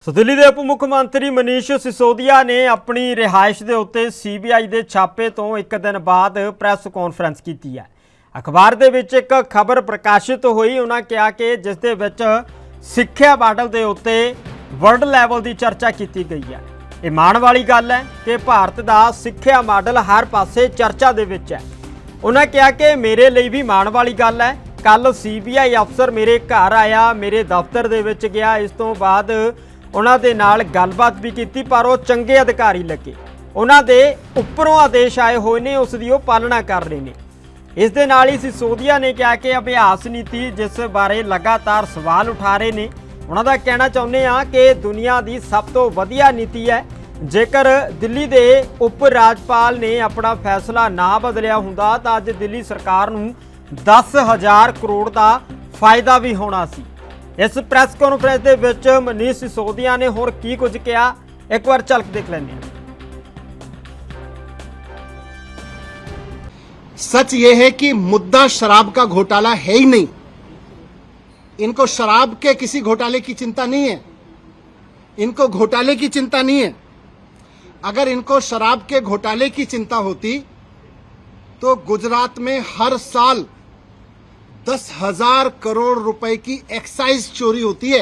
ਸੋ ਦਿੱਲੀ ਦੇ ਉਪ ਮੁੱਖ ਮੰਤਰੀ ਮਨੀਸ਼ ਸਿਸੋਦੀਆ ਨੇ ਆਪਣੀ ਰਿਹਾਇਸ਼ ਦੇ ਉੱਤੇ ਸੀਬੀਆਈ ਦੇ ਛਾਪੇ ਤੋਂ ਇੱਕ ਦਿਨ ਬਾਅਦ ਪ੍ਰੈਸ ਕਾਨਫਰੰਸ ਕੀਤੀ ਹੈ। ਅਖਬਾਰ ਦੇ ਵਿੱਚ ਇੱਕ ਖਬਰ ਪ੍ਰਕਾਸ਼ਿਤ ਹੋਈ। ਉਹਨਾਂ ਕਿਹਾ ਕਿ ਜਿਸ ਦੇ ਵਿੱਚ ਸਿੱਖਿਆ ਮਾਡਲ ਦੇ ਉੱਤੇ ਵਰਲਡ ਲੈਵਲ ਦੀ ਚਰਚਾ ਕੀਤੀ ਗਈ ਹੈ। ਇਹ ਮਾਣ ਵਾਲੀ ਗੱਲ ਹੈ ਕਿ ਭਾਰਤ ਦਾ ਸਿੱਖਿਆ ਮਾਡਲ ਹਰ ਪਾਸੇ ਚਰਚਾ ਦੇ ਵਿੱਚ ਹੈ। ਉਹਨਾਂ ਕਿਹਾ ਕਿ ਮੇਰੇ ਲਈ ਵੀ ਮਾਣ ਵਾਲੀ ਗੱਲ ਹੈ। ਕੱਲ ਸੀਬੀਆਈ ਅਫਸਰ ਮੇਰੇ ਘਰ ਆਇਆ, ਮੇਰੇ ਦਫ਼ਤਰ ਦੇ ਵਿੱਚ ਗਿਆ। ਇਸ ਤੋਂ ਬਾਅਦ ਉਹਨਾਂ ਦੇ ਨਾਲ ਗੱਲਬਾत भी की, पर वो चंगे अधिकारी लगे। उन्होंने उपरों आदेश आए हुए ने, उसकी वो पालना कर रहे हैं। इस दे नाल ही सिसोदिया ने कहा कि अभ्यास नीति जिस बारे लगातार सवाल उठा रहे हैं, उन्होंने कहना चाहुंदे हां कि दुनिया की सब तो वधिया नीति है। जेकर दिल्ली के उप राज्यपाल ने अपना फैसला ना बदलिया हुंदा तां अज दिल्ली सरकार नूं 10,000 करोड़ का फायदा भी होना सी। इस प्रैस कॉन्फ्रेंस के विच मनीष सिसोदिया ने होर की कुछ कहा, एक बार झलक देख लेंगे। सच ये है कि मुद्दा शराब का घोटाला है ही नहीं। इनको शराब के किसी घोटाले की चिंता नहीं है, इनको घोटाले की चिंता नहीं है। अगर इनको शराब के घोटाले की चिंता होती तो गुजरात में हर साल 10,000 करोड़ रुपए की एक्साइज चोरी होती है।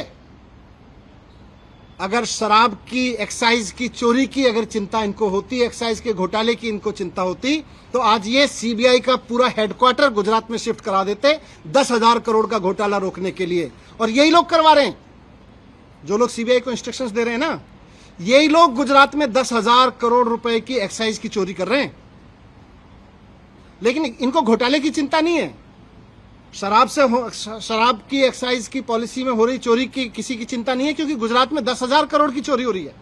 अगर शराब की एक्साइज की चोरी की अगर चिंता इनको होती, एक्साइज के घोटाले की इनको चिंता होती, तो आज ये सीबीआई का पूरा हेडक्वार्टर गुजरात में शिफ्ट करा देते 10,000 करोड़ का घोटाला रोकने के लिए। और यही लोग करवा रहे हैं, जो लोग सीबीआई को इंस्ट्रक्शंस दे रहे हैं ना, यही लोग गुजरात में 10,000 करोड़ रुपए की एक्साइज की चोरी कर रहे हैं। लेकिन इनको घोटाले की चिंता नहीं है। शराब की एक्साइज की पॉलिसी में हो रही चोरी की किसी की चिंता नहीं है, क्योंकि गुजरात में 10,000 करोड़ की चोरी हो रही है।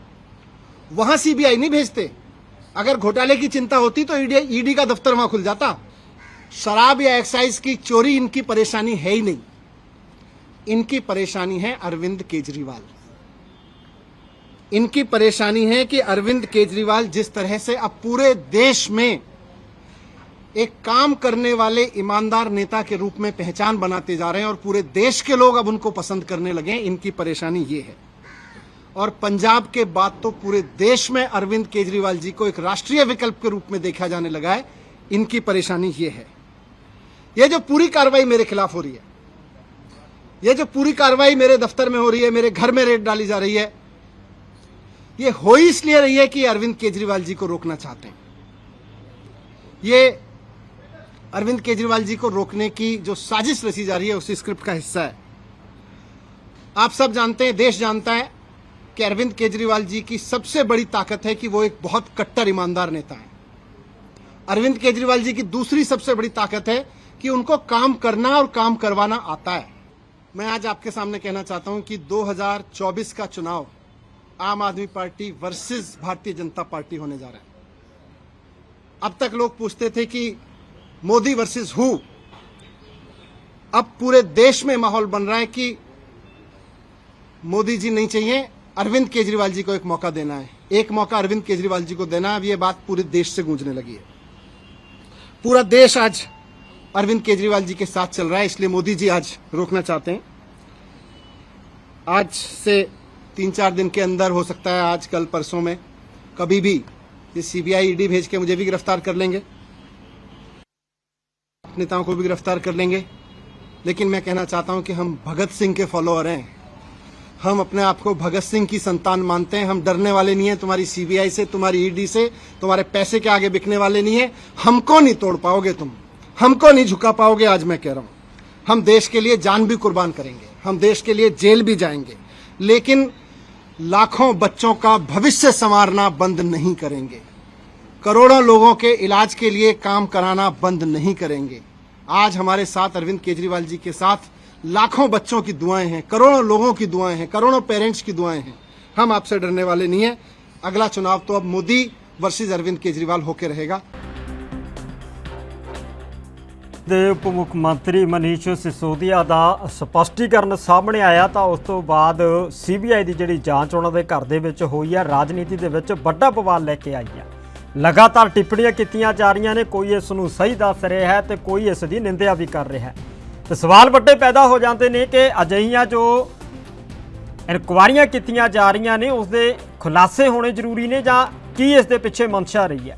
वहां सीबीआई नहीं भेजते। अगर घोटाले की चिंता होती तो ईडी का दफ्तर वहां खुल जाता। शराब या एक्साइज की चोरी इनकी परेशानी है ही नहीं। इनकी परेशानी है अरविंद केजरीवाल। इनकी परेशानी है कि अरविंद केजरीवाल जिस तरह से अब पूरे देश में एक काम करने वाले ईमानदार नेता के रूप में पहचान बनाते जा रहे हैं और पूरे देश के लोग अब उनको पसंद करने लगे हैं, इनकी परेशानी ये है। और पंजाब के बाद तो पूरे देश में अरविंद केजरीवाल जी को एक राष्ट्रीय विकल्प के रूप में देखा जाने लगा है। इनकी परेशानी ये है। ये जो पूरी कार्रवाई मेरे खिलाफ हो रही है, ये जो पूरी कार्रवाई मेरे दफ्तर में हो रही है, मेरे घर में रेड डाली जा रही है, ये हो ही इसलिए रही है कि अरविंद केजरीवाल जी को रोकना चाहते हैं। ये अरविंद केजरीवाल जी को रोकने की जो साजिश रची जा रही है उसी स्क्रिप्ट का हिस्सा है। आप सब जानते हैं, देश जानता है कि अरविंद केजरीवाल जी की सबसे बड़ी ताकत है कि वो एक बहुत कट्टर ईमानदार नेता है। अरविंद केजरीवाल जी की दूसरी सबसे बड़ी ताकत है कि उनको काम करना और काम करवाना आता है। मैं आज आपके सामने कहना चाहता हूं कि 2024 का चुनाव आम आदमी party versus Bharatiya Janata party होने जा रहा है। अब तक लोग पूछते थे कि मोदी वर्सेस हु। अब पूरे देश में माहौल बन रहा है कि मोदी जी नहीं चाहिए, अरविंद केजरीवाल जी को एक मौका देना है। एक मौका अरविंद केजरीवाल जी को देना है। अब ये बात पूरे देश से गूंजने लगी है। पूरा देश आज अरविंद केजरीवाल जी के साथ चल रहा है, इसलिए मोदी जी आज रोकना चाहते हैं। आज से 3-4 दिन के अंदर, हो सकता है आज कल परसों में, कभी भी ये सीबीआई ईडी भेज के मुझे भी गिरफ्तार कर लेंगे, नेताओं को भी गिरफ्तार कर लेंगे। लेकिन मैं कहना चाहता हूं कि हम भगत सिंह के फॉलोअर हैं। हम अपने आप को भगत सिंह की संतान मानते हैं। हम डरने वाले नहीं हैं तुम्हारी सीबीआई से, तुम्हारी ईडी से, तुम्हारे पैसे के आगे बिकने वाले नहीं है। हमको नहीं तोड़ पाओगे तुम, हमको नहीं झुका पाओगे। आज मैं कह रहा हूं, हम देश के लिए जान भी कुर्बान करेंगे, हम देश के लिए जेल भी जाएंगे, लेकिन लाखों बच्चों का भविष्य संवारना बंद नहीं करेंगे। करोड़ों लोगों के इलाज के लिए काम कराना बंद नहीं करेंगे। आज हमारे साथ अरविंद केजरीवाल जी के साथ लाखों बच्चों की दुआएं हैं, करोड़ों लोगों की दुआएं हैं, करोड़ों पेरेंट्स की दुआएं हैं। हम आपसे डरने वाले नहीं हैं। अगला चुनाव तो अब मोदी वर्सेस अरविंद केजरीवाल होकर रहेगा। उप मुख मंत्री मनीष सिसोदिया का स्पष्टीकरण सामने आया तो उस तो बाद सीबीआई की जिहड़ी जांच उन्होंने घर दे विच होई है, राजनीति दे विच वड्डा बवाल लैके आई है। लगातार टिप्पणियां कीतियां जा रही ने, कोई इसनूं सही दस रहा है तो कोई इसकी निंदिया भी कर रहा है। तो सवाल वड्डे पैदा हो जाते हैं कि अजिहियां जो ਇਨਕੁਆਇਰੀਆਂ ਕੀਤੀਆਂ ਜਾ ਰਹੀਆਂ ਨੇ ਉਸ ਦੇ ਖੁਲਾਸੇ ਹੋਣੇ ਜ਼ਰੂਰੀ ਨੇ ਜਾਂ ਕੀ ਇਸ ਦੇ ਪਿੱਛੇ ਮਨਸ਼ਾ ਰਹੀ ਹੈ?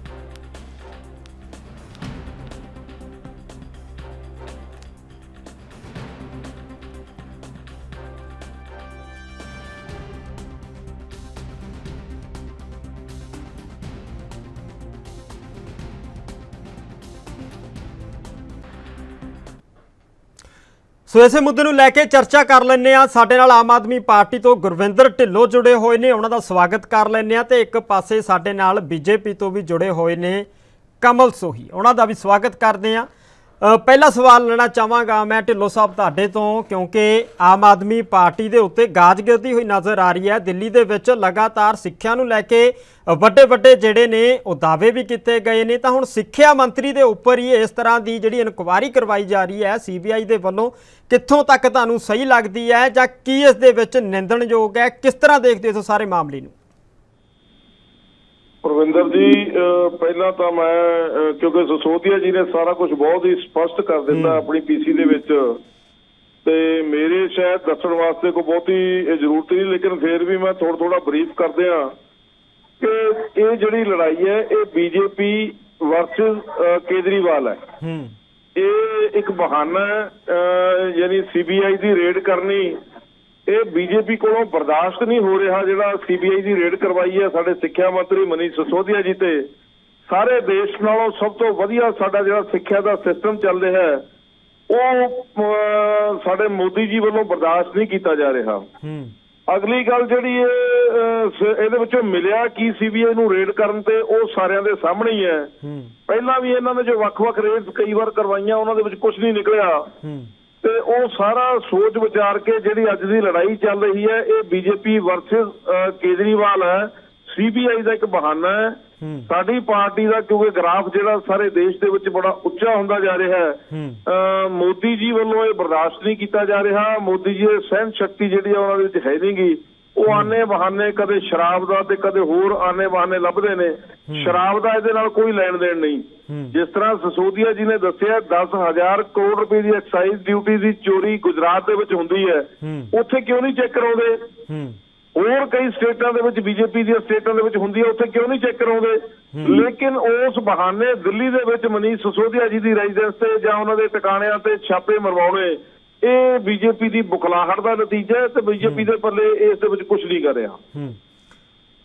ਸੋ ਇਸੇ ਮੁੱਦੇ ਨੂੰ ਲੈ ਕੇ ਚਰਚਾ ਕਰ ਲੈਂਦੇ ਆ। ਸਾਡੇ ਨਾਲ ਆਮ ਆਦਮੀ ਪਾਰਟੀ ਤੋਂ ਗੁਰਵਿੰਦਰ ਢਿੱਲੋਂ ਜੁੜੇ ਹੋਏ ਨੇ, ਉਹਨਾਂ ਦਾ ਸਵਾਗਤ ਕਰ ਲੈਂਦੇ ਆ। ਤੇ ਇੱਕ ਪਾਸੇ ਸਾਡੇ ਨਾਲ ਬੀਜੇਪੀ ਤੋਂ ਵੀ ਜੁੜੇ ਹੋਏ ਨੇ ਕਮਲ ਸੋਹੀ, ਉਹਨਾਂ ਦਾ ਵੀ ਸਵਾਗਤ ਕਰਦੇ ਆ। ਪਹਿਲਾ ਸਵਾਲ ਲੈਣਾ ਚਾਹਾਂਗਾ ਮੈਂ ਢਿੱਲੋਂ ਸਾਹਿਬ ਤੁਹਾਡੇ ਤੋਂ, ਕਿਉਂਕਿ ਆਮ ਆਦਮੀ ਪਾਰਟੀ ਦੇ ਉੱਤੇ ਗਾਜ ਗਿਰਦੀ ਹੋਈ ਨਜ਼ਰ ਆ ਰਹੀ ਹੈ। ਦਿੱਲੀ ਦੇ ਵਿੱਚ ਲਗਾਤਾਰ ਸਿੱਖਿਆ ਨੂੰ ਲੈ ਕੇ ਵੱਡੇ ਜਿਹੜੇ ਨੇ ਉਹ ਦਾਅਵੇ ਵੀ ਕੀਤੇ ਗਏ ਨੇ, ਤਾਂ ਹੁਣ ਸਿੱਖਿਆ ਮੰਤਰੀ ਦੇ ਉੱਪਰ ਹੀ ਇਸ ਤਰ੍ਹਾਂ ਦੀ ਜਿਹੜੀ ਇਨਕੁਆਇਰੀ ਕਰਵਾਈ ਜਾ ਰਹੀ ਹੈ CBI ਦੇ ਵੱਲੋਂ, ਕਿੱਥੋਂ ਤੱਕ ਤੁਹਾਨੂੰ ਸਹੀ ਲੱਗਦੀ ਹੈ ਜਾਂ ਕੀ ਇਸ ਦੇ ਵਿੱਚ ਨਿੰਦਣਯੋਗ ਹੈ? ਕਿਸ ਤਰ੍ਹਾਂ ਦੇਖਦੇ ਹੋ ਸਾਰੇ ਮਾਮਲੇ ਨੂੰ? ਪ੍ਰਵਿੰਦਰ ਜੀ, ਪਹਿਲਾਂ ਤਾਂ ਮੈਂ ਕਿਉਂਕਿ ਸਿਸੋਦੀਆ ਜੀ ਨੇ ਸਾਰਾ ਕੁਝ ਬਹੁਤ ਹੀ ਸਪਸ਼ਟ ਕਰ ਦਿੱਤਾ ਆਪਣੀ ਪੀਸੀ ਦੇ ਵਿੱਚ, ਤੇ ਮੇਰੇ ਸ਼ਾਇਦ ਦੱਸਣ ਵਾਸਤੇ ਕੋਈ ਬਹੁਤੀ ਜ਼ਰੂਰਤ ਨਹੀਂ, ਲੇਕਿਨ ਫਿਰ ਵੀ ਮੈਂ ਥੋੜਾ ਬਰੀਫ ਕਰਦੇ ਹਾਂ ਕਿ ਇਹ ਜਿਹੜੀ ਲੜਾਈ ਹੈ ਇਹ ਬੀਜੇਪੀ ਵਰਸਸ ਕੇਜਰੀਵਾਲ ਹੈ। ਇਹ ਇੱਕ ਬਹਾਨਾ ਯਾਨੀ CBI ਦੀ ਰੇਡ ਕਰਨੀ, ਇਹ ਬੀਜੇਪੀ ਕੋਲੋਂ ਬਰਦਾਸ਼ਤ ਨਹੀਂ ਹੋ ਰਿਹਾ। ਜਿਹੜਾ CBI ਦੀ ਰੇਡ ਕਰਵਾਈ ਹੈ ਸਾਡੇ ਸਿੱਖਿਆ ਮੰਤਰੀ ਮਨੀਸ਼ ਸਿਸੋਦੀਆ ਜੀ ਤੇ, ਸਾਰੇ ਦੇਸ਼ ਨਾਲੋਂ ਸਭ ਤੋਂ ਵਧੀਆ ਸਾਡਾ ਜਿਹੜਾ ਸਿੱਖਿਆ ਦਾ ਸਿਸਟਮ ਚੱਲ ਰਿਹਾ ਹੈ ਉਹ ਸਾਡੇ ਮੋਦੀ ਜੀ ਵੱਲੋਂ ਬਰਦਾਸ਼ਤ ਨਹੀਂ ਕੀਤਾ ਜਾ ਰਿਹਾ। ਅਗਲੀ ਗੱਲ ਜਿਹੜੀ ਇਹਦੇ ਵਿੱਚੋਂ ਮਿਲਿਆ ਕੀ CBI ਨੂੰ ਰੇਡ ਕਰਨ ਤੇ, ਉਹ ਸਾਰਿਆਂ ਦੇ ਸਾਹਮਣੇ ਹੀ ਹੈ। ਪਹਿਲਾਂ ਵੀ ਇਹਨਾਂ ਨੇ ਜੋ ਵੱਖ-ਵੱਖ ਰੇਡਸ ਕਈ ਵਾਰ ਕਰਵਾਈਆਂ ਉਹਨਾਂ ਦੇ ਵਿੱਚ ਕੁਝ ਨਹੀਂ ਨਿਕਲਿਆ, ਤੇ ਉਹ ਸਾਰਾ ਸੋਚ ਵਿਚਾਰ ਕੇ ਜਿਹੜੀ ਅੱਜ ਦੀ ਲੜਾਈ ਚੱਲ ਰਹੀ ਹੈ ਇਹ ਬੀਜੇਪੀ ਵਰਸਸ ਕੇਜਰੀਵਾਲ ਹੈ। CBI ਦਾ ਇੱਕ ਬਹਾਨਾ ਹੈ। ਸਾਡੀ ਪਾਰਟੀ ਦਾ ਕਿਉਂਕਿ ਗ੍ਰਾਫ ਜਿਹੜਾ ਸਾਰੇ ਦੇਸ਼ ਦੇ ਵਿੱਚ ਬੜਾ ਉੱਚਾ ਹੁੰਦਾ ਜਾ ਰਿਹਾ ਹੈ, ਮੋਦੀ ਜੀ ਵੱਲੋਂ ਇਹ ਬਰਦਾਸ਼ਤ ਨਹੀਂ ਕੀਤਾ ਜਾ ਰਿਹਾ। ਮੋਦੀ ਜੀ ਦੀ ਸਹਿਣ ਸ਼ਕਤੀ ਜਿਹੜੀ ਆ ਉਹਨਾਂ ਦੇ ਵਿੱਚ ਹੈ ਨਹੀਂ ਗੀ। ਉਹ ਆਨੇ ਬਹਾਨੇ ਕਦੇ ਸ਼ਰਾਬ ਦਾ ਤੇ ਕਦੇ ਹੋਰ ਆਨੇ ਬਹਾਨੇ ਲੱਭਦੇ ਨੇ। ਸ਼ਰਾਬ ਦਾ ਇਹਦੇ ਨਾਲ ਕੋਈ ਲੈਣ ਦੇਣ ਨਹੀਂ। ਜਿਸ ਤਰ੍ਹਾਂ ਸਿਸੋਦੀਆ ਜੀ ਨੇ ਦੱਸਿਆ 10,000 ਕਰੋੜ ਰੁਪਏ ਦੀ ਐਕਸਾਈਜ਼ ਡਿਊਟੀ ਦੀ ਚੋਰੀ ਗੁਜਰਾਤ ਦੇ ਵਿੱਚ ਹੁੰਦੀ ਹੈ, ਉੱਥੇ ਕਿਉਂ ਨਹੀਂ ਚੈੱਕ ਕਰਾਉਂਦੇ? ਹੋਰ ਕਈ ਸਟੇਟਾਂ ਦੇ ਵਿੱਚ ਬੀਜੇਪੀ ਦੀਆਂ ਸਟੇਟਾਂ ਦੇ ਵਿੱਚ ਹੁੰਦੀ ਹੈ, ਉੱਥੇ ਕਿਉਂ ਨਹੀਂ ਚੈੱਕ ਕਰਾਉਂਦੇ? ਲੇਕਿਨ ਉਸ ਬਹਾਨੇ ਦਿੱਲੀ ਦੇ ਵਿੱਚ ਮਨੀਸ਼ ਸਿਸੋਦੀਆ ਜੀ ਦੀ ਰੈਜ਼ੀਡੈਂਸ ਤੇ ਜਾਂ ਉਹਨਾਂ ਦੇ ਟਿਕਾਣਿਆਂ ਤੇ ਛਾਪੇ ਮਰਵਾਉਣੇ, ਇਹ ਬੀਜੇਪੀ ਦੀ ਬੁਖਲਾਹਟ ਦਾ ਨਤੀਜਾ ਹੈ ਤੇ ਬੀਜੇਪੀ ਦੇ ਪੱਲੇ ਇਸ ਦੇ ਵਿੱਚ ਕੁਝ ਨਹੀਂ ਕਰ ਰਿਹਾ।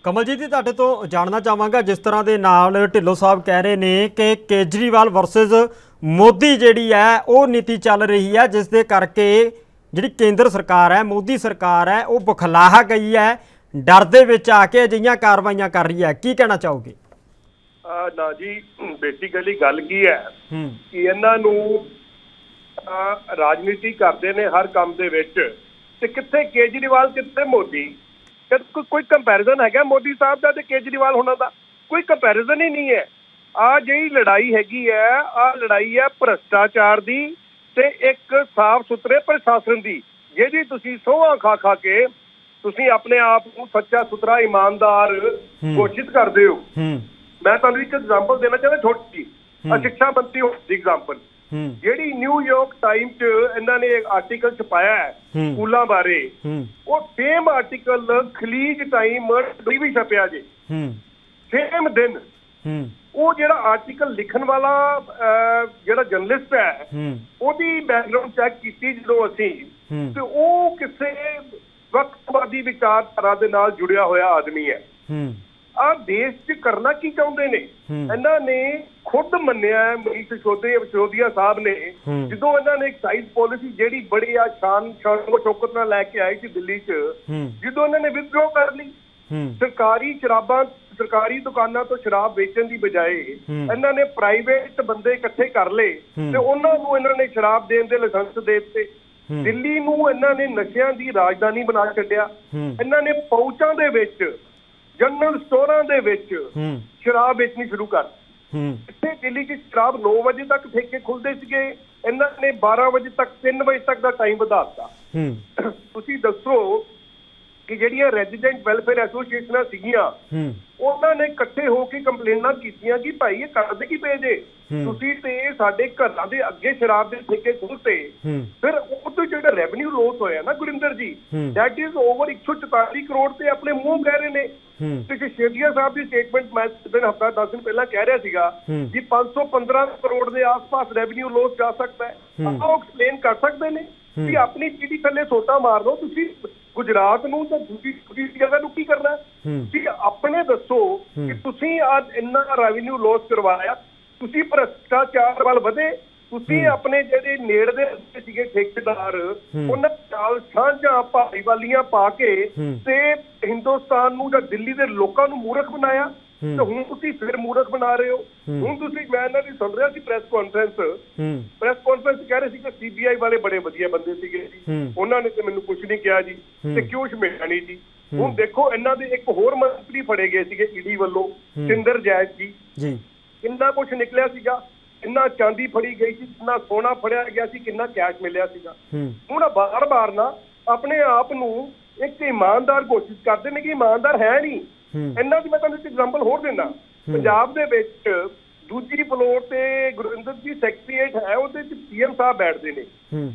ਕਮਲਜੀਤ ਜੀ, ਤੁਹਾਡੇ ਤੋਂ ਜਾਣਨਾ ਚਾਹਾਂਗਾ, ਜਿਸ ਤਰ੍ਹਾਂ ਦੇ ਨਾਲ ਢਿੱਲੋਂ ਸਾਹਿਬ ਕਹਿ ਰਹੇ ਨੇ ਕਿ ਕੇਜਰੀਵਾਲ ਵਰਸਸ ਮੋਦੀ ਜਿਹੜੀ ਹੈ ਉਹ ਨੀਤੀ ਚੱਲ ਰਹੀ ਹੈ, ਜਿਸ ਦੇ ਕਰਕੇ ਜਿਹੜੀ ਕੇਂਦਰ ਸਰਕਾਰ ਹੈ, ਮੋਦੀ ਸਰਕਾਰ ਹੈ, ਉਹ ਬੁਖਲਾਹ ਗਈ ਹੈ, ਡਰ ਦੇ ਵਿੱਚ ਆ ਕੇ ਅਜਿਹੀਆਂ ਕਾਰਵਾਈਆਂ ਕਰ ਰਹੀ ਹੈ। ਕੀ ਕਹਿਣਾ ਚਾਹੋਗੇ? ਨਾ ਜੀ, ਬੇਸਿਕਲੀ ਗੱਲ ਕੀ ਹੈ ਕਿ ਇਹਨਾਂ ਨੂੰ ਰਾਜਨੀਤੀ ਕਰਦੇ ਨੇ ਹਰ ਕੰਮ ਦੇ ਵਿੱਚ, ਤੇ ਕਿੱਥੇ ਕੇਜਰੀਵਾਲ ਕਿੱਥੇ ਮੋਦੀ? ਕੋਈ ਕੰਪੈਰੀਜ਼ਨ ਹੈਗਾ ਮੋਦੀ ਸਾਹਿਬ ਦਾ ਤੇ ਕੇਜਰੀਵਾਲ ਹੋਣਾ ਦਾ? ਕੋਈ ਕੰਪੈਰੀਜ਼ਨ ਹੀ ਨਹੀਂ ਹੈ। ਆਹ ਜਿਹੜੀ ਲੜਾਈ ਹੈਗੀ ਹੈ, ਆਹ ਲੜਾਈ ਹੈ ਭ੍ਰਿਸ਼ਟਾਚਾਰ ਦੀ ਤੇ ਇੱਕ ਸਾਫ਼ ਸੁਥਰੇ ਪ੍ਰਸ਼ਾਸਨ ਦੀ, ਜਿਹਦੀ ਤੁਸੀਂ ਸੋਹਾਂ ਖਾ ਖਾ ਕੇ ਤੁਸੀਂ ਆਪਣੇ ਆਪ ਨੂੰ ਸੱਚਾ ਸੁਥਰਾ ਇਮਾਨਦਾਰ ਘੋਸ਼ਿਤ ਕਰਦੇ ਹੋ। ਮੈਂ ਤੁਹਾਨੂੰ ਇੱਕ ਐਗਜ਼ਾਮਪਲ ਦੇਣਾ ਚਾਹੁੰਦਾ ਛੋਟੀ ਜਿਹੀ। ਸਿੱਖਿਆ ਮੰਤਰੀ ਦੀ ਐਗਜ਼ਾਮਪਲ, ਜਿਹੜੀ ਨਿਊਯਾਰਕ ਟਾਈਮ 'ਚ ਇਹਨਾਂ ਨੇ ਇੱਕ ਆਰਟੀਕਲ ਛਪਾਇਆ ਹੈ ਸਕੂਲਾਂ ਬਾਰੇ, ਉਹ ਸੇਮ ਆਰਟੀਕਲ ਖਲੀਜ ਟਾਈਮ ਵੀ ਛਪਿਆ ਜੇ ਸੇਮ ਦਿਨ। ਉਹ ਜਿਹੜਾ ਆਰਟੀਕਲ ਲਿਖਣ ਵਾਲਾ ਜਿਹੜਾ ਜਰਨਲਿਸਟ ਹੈ, ਉਹਦੀ ਬੈਕਗਰਾਉਂਡ ਚੈੱਕ ਕੀਤੀ ਜਦੋਂ ਅਸੀਂ, ਤੇ ਉਹ ਕਿਸੇ ਵਕਤਵਾਦੀ ਵਿਚਾਰਧਾਰਾ ਦੇ ਨਾਲ ਜੁੜਿਆ ਹੋਇਆ ਆਦਮੀ ਹੈ। ਆਹ ਦੇਸ਼ 'ਚ ਕਰਨਾ ਕੀ ਚਾਹੁੰਦੇ ਨੇ? ਇਹਨਾਂ ਨੇ ਖੁਦ ਮੰਨਿਆ ਮਨੀਸ਼ ਸਿਸੋਦੀਆ ਸਾਹਿਬ ਨੇ, ਜਦੋਂ ਇਹਨਾਂ ਨੇ ਐਕਸਾਈਜ਼ ਪਾਲਿਸੀ ਜਿਹੜੀ ਬੜੀ ਆ ਸ਼ਾਨ ਸ਼ੌਕਤ ਨਾਲ ਲੈ ਕੇ ਆਈ ਸੀ ਦਿੱਲੀ 'ਚ, ਜਦੋਂ ਇਹਨਾਂ ਨੇ ਵਿਦਡਰਾਅ ਕਰ ਲਈ, ਸਰਕਾਰੀ ਦੁਕਾਨਾਂ ਤੋਂ ਸ਼ਰਾਬ ਵੇਚਣ ਦੀ ਬਜਾਏ ਇਹਨਾਂ ਨੇ ਪ੍ਰਾਈਵੇਟ ਬੰਦੇ ਇਕੱਠੇ ਕਰ ਲਏ ਤੇ ਉਹਨਾਂ ਨੂੰ ਇਹਨਾਂ ਨੇ ਸ਼ਰਾਬ ਦੇਣ ਦੇ ਲਾਇਸੈਂਸ ਦੇ ਦਿੱਤੇ। ਦਿੱਲੀ ਨੂੰ ਇਹਨਾਂ ਨੇ ਨਸ਼ਿਆਂ ਦੀ ਰਾਜਧਾਨੀ ਬਣਾ ਛੱਡਿਆ। ਇਹਨਾਂ ਨੇ ਪਹੁੰਚਾਂ ਦੇ ਵਿੱਚ, ਜਨਰਲ ਸਟੋਰਾਂ ਦੇ ਵਿੱਚ ਸ਼ਰਾਬ ਵੇਚਣੀ ਸ਼ੁਰੂ ਕਰ। ਇੱਥੇ ਦਿੱਲੀ 'ਚ ਸ਼ਰਾਬ 9 ਵਜੇ ਤੱਕ ਠੇਕੇ ਖੁੱਲਦੇ ਸੀਗੇ, ਇਹਨਾਂ ਨੇ 12 ਵਜੇ ਤੱਕ 3 ਵਜੇ ਤੱਕ ਦਾ ਟਾਈਮ ਵਧਾ ਦਿੱਤਾ। ਤੁਸੀਂ ਦੱਸੋ ਕਿ ਜਿਹੜੀਆਂ ਰੈਜ਼ੀਡੈਂਟ ਵੈਲਫੇਅਰ ਐਸੋਸੀਏਸ਼ਨਾਂ ਸੀਗੀਆਂ ਉਹਨਾਂ ਨੇ ਇਕੱਠੇ ਹੋ ਕੇ ਕੰਪਲੇਨਾਂ ਕੀਤੀਆਂ ਕਿ ਭਾਈ ਇਹ ਕਰਦੇ ਕੀ ਪਏ ਜੇ, ਤੁਸੀਂ ਤੇ ਸਾਡੇ ਘਰਾਂ ਦੇ ਅੱਗੇ ਸ਼ਰਾਬ ਦੇ ਠੇਕੇ ਖੋਲ੍ਹਤੇ। ਫਿਰ ਉਹ ਤੋਂ ਜਿਹੜਾ ਰੈਵਨਿਊ ਲੋਸ ਹੋਇਆ ਨਾ ਗੁਰਿੰਦਰ ਜੀ, ਦੈਟ ਇਜ਼ ਓਵਰ 144 ਕਰੋੜ ਤੇ ਆਪਣੇ ਮੂੰਹ ਕਹਿ ਰਹੇ ਨੇ। ਤੇ ਸ਼ੇਖੀਆ ਸਾਹਿਬ ਦੀ ਸਟੇਟਮੈਂਟ ਮੈਂ ਹਫ਼ਤਾ 10 ਦਿਨ ਪਹਿਲਾਂ ਕਹਿ ਰਿਹਾ ਸੀਗਾ ਕਿ 515 ਕਰੋੜ ਦੇ ਆਸ-ਪਾਸ ਰੈਵਨਿਊ ਲੋਸ ਜਾ ਸਕਦਾ ਹੈ। ਉਹ ਐਕਸਪਲੇਨ ਕਰ ਸਕਦੇ ਨੇ ਕਿ ਆਪਣੀ ਚੀੜੀ ਥੱਲੇ ਸੋਟਾ ਮਾਰ ਲਓ ਤੁਸੀਂ, ਗੁਜਰਾਤ ਨੂੰ ਤਾਂ ਦੂਜੀ ਜਗ੍ਹਾ ਨੂੰ ਕੀ ਕਰਨਾ? ਤੁਸੀਂ ਆਪਣੇ ਦੱਸੋ ਕਿ ਤੁਸੀਂ ਅੱਜ ਇੰਨਾ ਰੈਵਨਿਊ ਲੋਸ ਕਰਵਾਇਆ, ਤੁਸੀਂ ਭ੍ਰਿਸ਼ਟਾਚਾਰ ਵੱਲ ਵਧੇ, ਤੁਸੀਂ ਆਪਣੇ ਜਿਹੜੇ ਨੇੜਦੇ ਸੀਗੇ ਠੇਕੇਦਾਰ ਉਹਨਾਂ ਨਾਲ ਸਾਂਝਾਂ ਭਾਈਵਾਲੀਆਂ ਪਾ ਕੇ ਤੇ ਹਿੰਦੁਸਤਾਨ ਨੂੰ ਜਾਂ ਦਿੱਲੀ ਦੇ ਲੋਕਾਂ ਨੂੰ ਮੂਰਖ ਬਣਾਇਆ, ਤੇ ਹੁਣ ਤੁਸੀਂ ਫਿਰ ਮੂਰਖ ਬਣਾ ਰਹੇ ਹੋ। ਹੁਣ ਤੁਸੀਂ, ਮੈਂ ਇਹਨਾਂ ਦੀ ਸੁਣ ਰਿਹਾ ਸੀ ਪ੍ਰੈਸ ਕਾਨਫਰੰਸ ਕਹਿ ਰਹੇ ਸੀ ਕਿ CBI ਵਾਲੇ ਬੜੇ ਵਧੀਆ ਬੰਦੇ ਸੀਗੇ ਜੀ, ਉਹਨਾਂ ਨੇ ਤੇ ਮੈਨੂੰ ਕੁਝ ਨਹੀਂ ਕਿਹਾ ਜੀ, ਤੇ ਕਿਉਂ ਸ਼ਮੇਸ਼ਾ ਨਹੀਂ ਜੀ। ਹੁਣ ਦੇਖੋ ਇਹਨਾਂ ਦੇ ਇੱਕ ਹੋਰ ਮੰਤਰੀ ਫੜੇ ਗਏ ਸੀਗੇ ED ਵੱਲੋਂ, ਸਿੰਦਰ ਜੈਜ ਜੀ, ਕਿੰਨਾ ਕੁਛ ਨਿਕਲਿਆ ਸੀਗਾ, ਕਿੰਨਾ ਚਾਂਦੀ ਫੜੀ ਗਈ ਸੀ, ਕਿੰਨਾ ਸੋਨਾ ਫੜਿਆ ਗਿਆ ਸੀ, ਕਿੰਨਾ ਕੈਸ਼ ਮਿਲਿਆ ਸੀਗਾ। ਹੁਣ ਬਾਰ-ਬਾਰ ਨਾ ਆਪਣੇ ਆਪ ਨੂੰ ਇੱਕ ਇਮਾਨਦਾਰ ਘੋਸ਼ਿਤ ਕਰਦੇ ਨੇ ਕਿ ਇਮਾਨਦਾਰ ਹੈ ਨਹੀਂ। ਇਹਨਾਂ ਦੀ ਮੈਂ ਤੁਹਾਨੂੰ ਇੱਕ ਐਗਜ਼ਾਮਪਲ ਹੋਰ ਦਿੰਦਾ। ਪੰਜਾਬ ਦੇ ਵਿੱਚ ਦੂਜੀ ਫਲੋਰ ਤੇ ਗੁਰਵਿੰਦਰ ਜੀ ਸੈਕਟਰੀਏਟ ਹੈ, ਉਹਦੇ ਚ CM ਸਾਹਿਬ ਬੈਠਦੇ ਨੇ,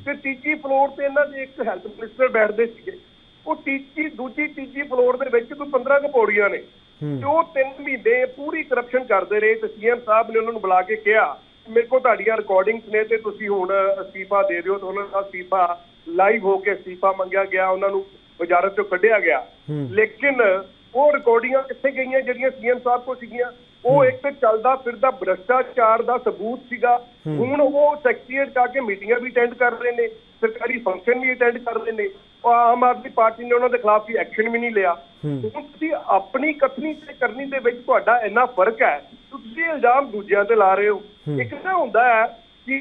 ਤੇ ਤੀਜੀ ਫਲੋਰ ਤੇ ਇਹਨਾਂ ਦੇ ਇੱਕ ਹੈਲਥ ਮਿਨਿਸਟਰ ਬੈਠਦੇ ਸੀਗੇ। ਉਹ ਤੀਜੀ ਫਲੋਰ ਦੇ ਵਿੱਚ ਕੋਈ 15 ਕੁ ਪੌੜੀਆਂ ਨੇ, ਤੇ ਉਹ 3 ਮਹੀਨੇ ਪੂਰੀ ਕਰਪਸ਼ਨ ਕਰਦੇ ਰਹੇ। ਤੇ CM ਸਾਹਿਬ ਨੇ ਉਹਨਾਂ ਨੂੰ ਬੁਲਾ ਕੇ ਕਿਹਾ ਮੇਰੇ ਕੋਲ ਤੁਹਾਡੀਆਂ ਰਿਕਾਰਡਿੰਗਸ ਨੇ ਤੇ ਤੁਸੀਂ ਹੁਣ ਅਸਤੀਫਾ ਦੇ ਦਿਓ, ਤੇ ਉਹਨਾਂ ਦਾ ਅਸਤੀਫਾ ਲਾਈਵ ਹੋ ਕੇ ਅਸਤੀਫਾ ਮੰਗਿਆ ਗਿਆ, ਉਹਨਾਂ ਨੂੰ ਵਜ਼ਾਰਤ ਚੋਂ ਕੱਢਿਆ ਗਿਆ। ਲੇਕਿਨ ਉਹ ਰਿਕਾਰਡਿੰਗਾਂ ਕਿੱਥੇ ਗਈਆਂ ਜਿਹੜੀਆਂ CM ਸਾਹਿਬ ਕੋਲ ਸੀਗੀਆਂ? ਉਹ ਇੱਕ ਚੱਲਦਾ ਫਿਰਦਾ ਭ੍ਰਿਸ਼ਟਾਚਾਰ ਦਾ ਸਬੂਤ ਸੀਗਾ। ਹੁਣ ਉਹ ਸੈਕਟਰੀਏਟ ਜਾ ਕੇ ਮੀਟਿੰਗਾਂ ਵੀ ਅਟੈਂਡ ਕਰ ਰਹੇ ਨੇ, ਸਰਕਾਰੀ ਫੰਕਸ਼ਨ ਵੀ ਅਟੈਂਡ ਕਰ ਰਹੇ ਨੇ। ਆਮ ਆਦਮੀ ਪਾਰਟੀ ਨੇ ਉਹਨਾਂ ਦੇ ਖਿਲਾਫ ਕੋਈ ਐਕਸ਼ਨ ਵੀ ਨਹੀਂ ਲਿਆ। ਹੁਣ ਤੁਸੀਂ ਆਪਣੀ ਕਥਨੀ ਤੇ ਕਰਨੀ ਦੇ ਵਿੱਚ ਤੁਹਾਡਾ ਇੰਨਾ ਫਰਕ ਹੈ, ਤੁਸੀਂ ਇਲਜ਼ਾਮ ਦੂਜਿਆਂ ਤੇ ਲਾ ਰਹੇ ਹੋ। ਇੱਕ ਨਾ ਹੁੰਦਾ ਹੈ ਕਿ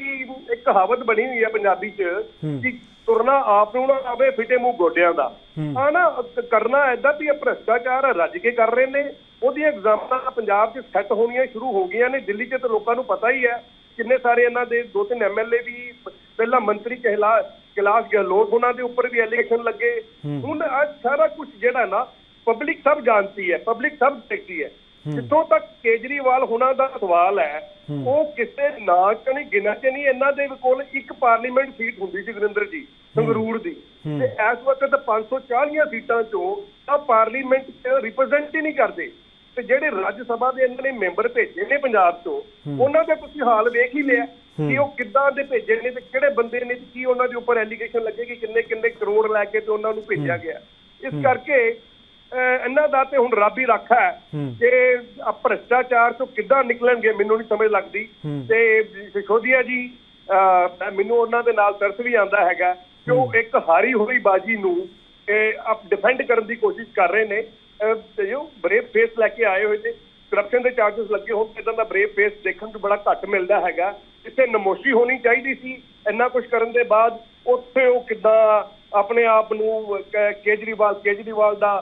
ਇੱਕ ਕਹਾਵਤ ਬਣੀ ਹੋਈ ਹੈ ਪੰਜਾਬੀ 'ਚ ਕਿ ਤੁਰਨਾ ਆਪ ਨੂੰ ਨਾ ਆਵੇ, ਫਿੱਟੇ ਮੂੰਹ ਗੋਡਿਆਂ ਦਾ। ਆ ਨਾ ਕਰਨਾ ਏਦਾਂ ਵੀ ਇਹ ਭ੍ਰਿਸ਼ਟਾਚਾਰ ਰੱਜ ਕੇ ਕਰ ਰਹੇ ਨੇ। ਉਹਦੀਆਂ ਐਗਜ਼ਾਮਪਲਾਂ ਪੰਜਾਬ 'ਚ ਸੈੱਟ ਹੋਣੀਆਂ ਸ਼ੁਰੂ ਹੋ ਗਈਆਂ ਨੇ। ਦਿੱਲੀ 'ਚ ਤਾਂ ਲੋਕਾਂ ਨੂੰ ਪਤਾ ਹੀ ਹੈ, ਕਿੰਨੇ ਸਾਰੇ ਇਹਨਾਂ ਦੇ 2-3 MLA ਵੀ, ਪਹਿਲਾਂ ਮੰਤਰੀ ਕੈਲਾਸ਼ ਗਹਿਲੋਤ, ਉਹਨਾਂ ਦੇ ਉੱਪਰ ਵੀ ਐਲੀਗੇਸ਼ਨ ਲੱਗੇ। ਹੁਣ ਅੱਜ ਸਾਰਾ ਕੁਝ ਜਿਹੜਾ ਨਾ ਪਬਲਿਕ ਸਭ ਜਾਣਦੀ ਹੈ, ਪਬਲਿਕ ਸਭ ਦੇਖਦੀ ਹੈ। ਜਿੱਥੋਂ ਤੱਕ ਕੇਜਰੀਵਾਲ ਹੋਣਾ ਦਾ ਸਵਾਲ ਹੈ, ਉਹ ਕਿਸੇ ਨਾਂ ਚ ਨਹੀਂ, ਗਿਣਾ ਚ ਨਹੀਂ। ਇਹਨਾਂ ਦੇ ਕੋਲ ਇੱਕ ਪਾਰਲੀਮੈਂਟ ਸੀਟ ਹੁੰਦੀ ਸੀ ਗੁਰਿੰਦਰ ਜੀ, ਸੰਗਰੂਰ ਦੀ, ਤੇ ਇਸ ਵਕਤ 540 ਸੀਟਾਂ ਚੋਂ ਤਾਂ ਪਾਰਲੀਮੈਂਟ ਚ ਰਿਪਰੈਜ਼ੈਂਟ ਹੀ ਨਹੀਂ ਕਰਦੇ। ਤੇ ਜਿਹੜੇ ਰਾਜ ਸਭਾ ਦੇ ਇਹਨਾਂ ਨੇ ਮੈਂਬਰ ਭੇਜੇ ਨੇ ਪੰਜਾਬ ਤੋਂ, ਉਹਨਾਂ ਦਾ ਤੁਸੀਂ ਹਾਲ ਵੇਖ ਹੀ ਲਿਆ ਕਿ ਉਹ ਕਿੱਦਾਂ ਦੇ ਭੇਜੇ ਨੇ ਤੇ ਕਿਹੜੇ ਬੰਦੇ ਨੇ, ਕੀ ਉਹਨਾਂ ਦੇ ਉੱਪਰ ਐਲੀਗੇਸ਼ਨ ਲੱਗੇ ਕਿ ਕਿੰਨੇ ਕਰੋੜ ਲੈ ਕੇ ਤੇ ਉਹਨਾਂ ਨੂੰ ਭੇਜਿਆ ਗਿਆ। ਇਸ ਕਰਕੇ ਇਹਨਾਂ ਦਾ ਤੇ ਹੁਣ ਰੱਬ ਹੀ ਰਾਖਾ ਹੈ ਕਿ ਭ੍ਰਿਸ਼ਟਾਚਾਰ ਤੋਂ ਕਿੱਦਾਂ ਨਿਕਲਣਗੇ, ਮੈਨੂੰ ਨਹੀਂ ਸਮਝ ਲੱਗਦੀ। ਤੇ ਸਿਸੋਦੀਆ ਜੀ, ਮੈਨੂੰ ਉਹਨਾਂ ਦੇ ਨਾਲ ਤਰਸ ਵੀ ਆਉਂਦਾ ਹੈਗਾ ਕਿ ਉਹ ਇੱਕ ਹਾਰੀ ਹੋਈ ਬਾਜੀ ਨੂੰ ਡਿਫੈਂਡ ਕਰਨ ਦੀ ਕੋਸ਼ਿਸ਼ ਕਰ ਰਹੇ ਨੇ। ਬਰੇਵ ਫੇਸ ਲੈ ਕੇ ਆਏ ਹੋਏ ਨੇ, ਕਰਪਸ਼ਨ ਦੇ ਚਾਰਜਸ ਲੱਗੇ ਹੋਣ, ਇਦਾਂ ਦਾ ਬਰੇਵ ਫੇਸ ਦੇਖਣ ਨੂੰ ਬੜਾ ਘੱਟ ਮਿਲਦਾ ਹੈਗਾ। ਜਿੱਥੇ ਨਮੋਸ਼ੀ ਹੋਣੀ ਚਾਹੀਦੀ ਸੀ ਇੰਨਾ ਕੁਝ ਕਰਨ ਦੇ ਬਾਅਦ, ਉੱਥੇ ਉਹ ਕਿੱਦਾਂ ਆਪਣੇ ਆਪ ਨੂੰ ਕੇਜਰੀਵਾਲ ਦਾ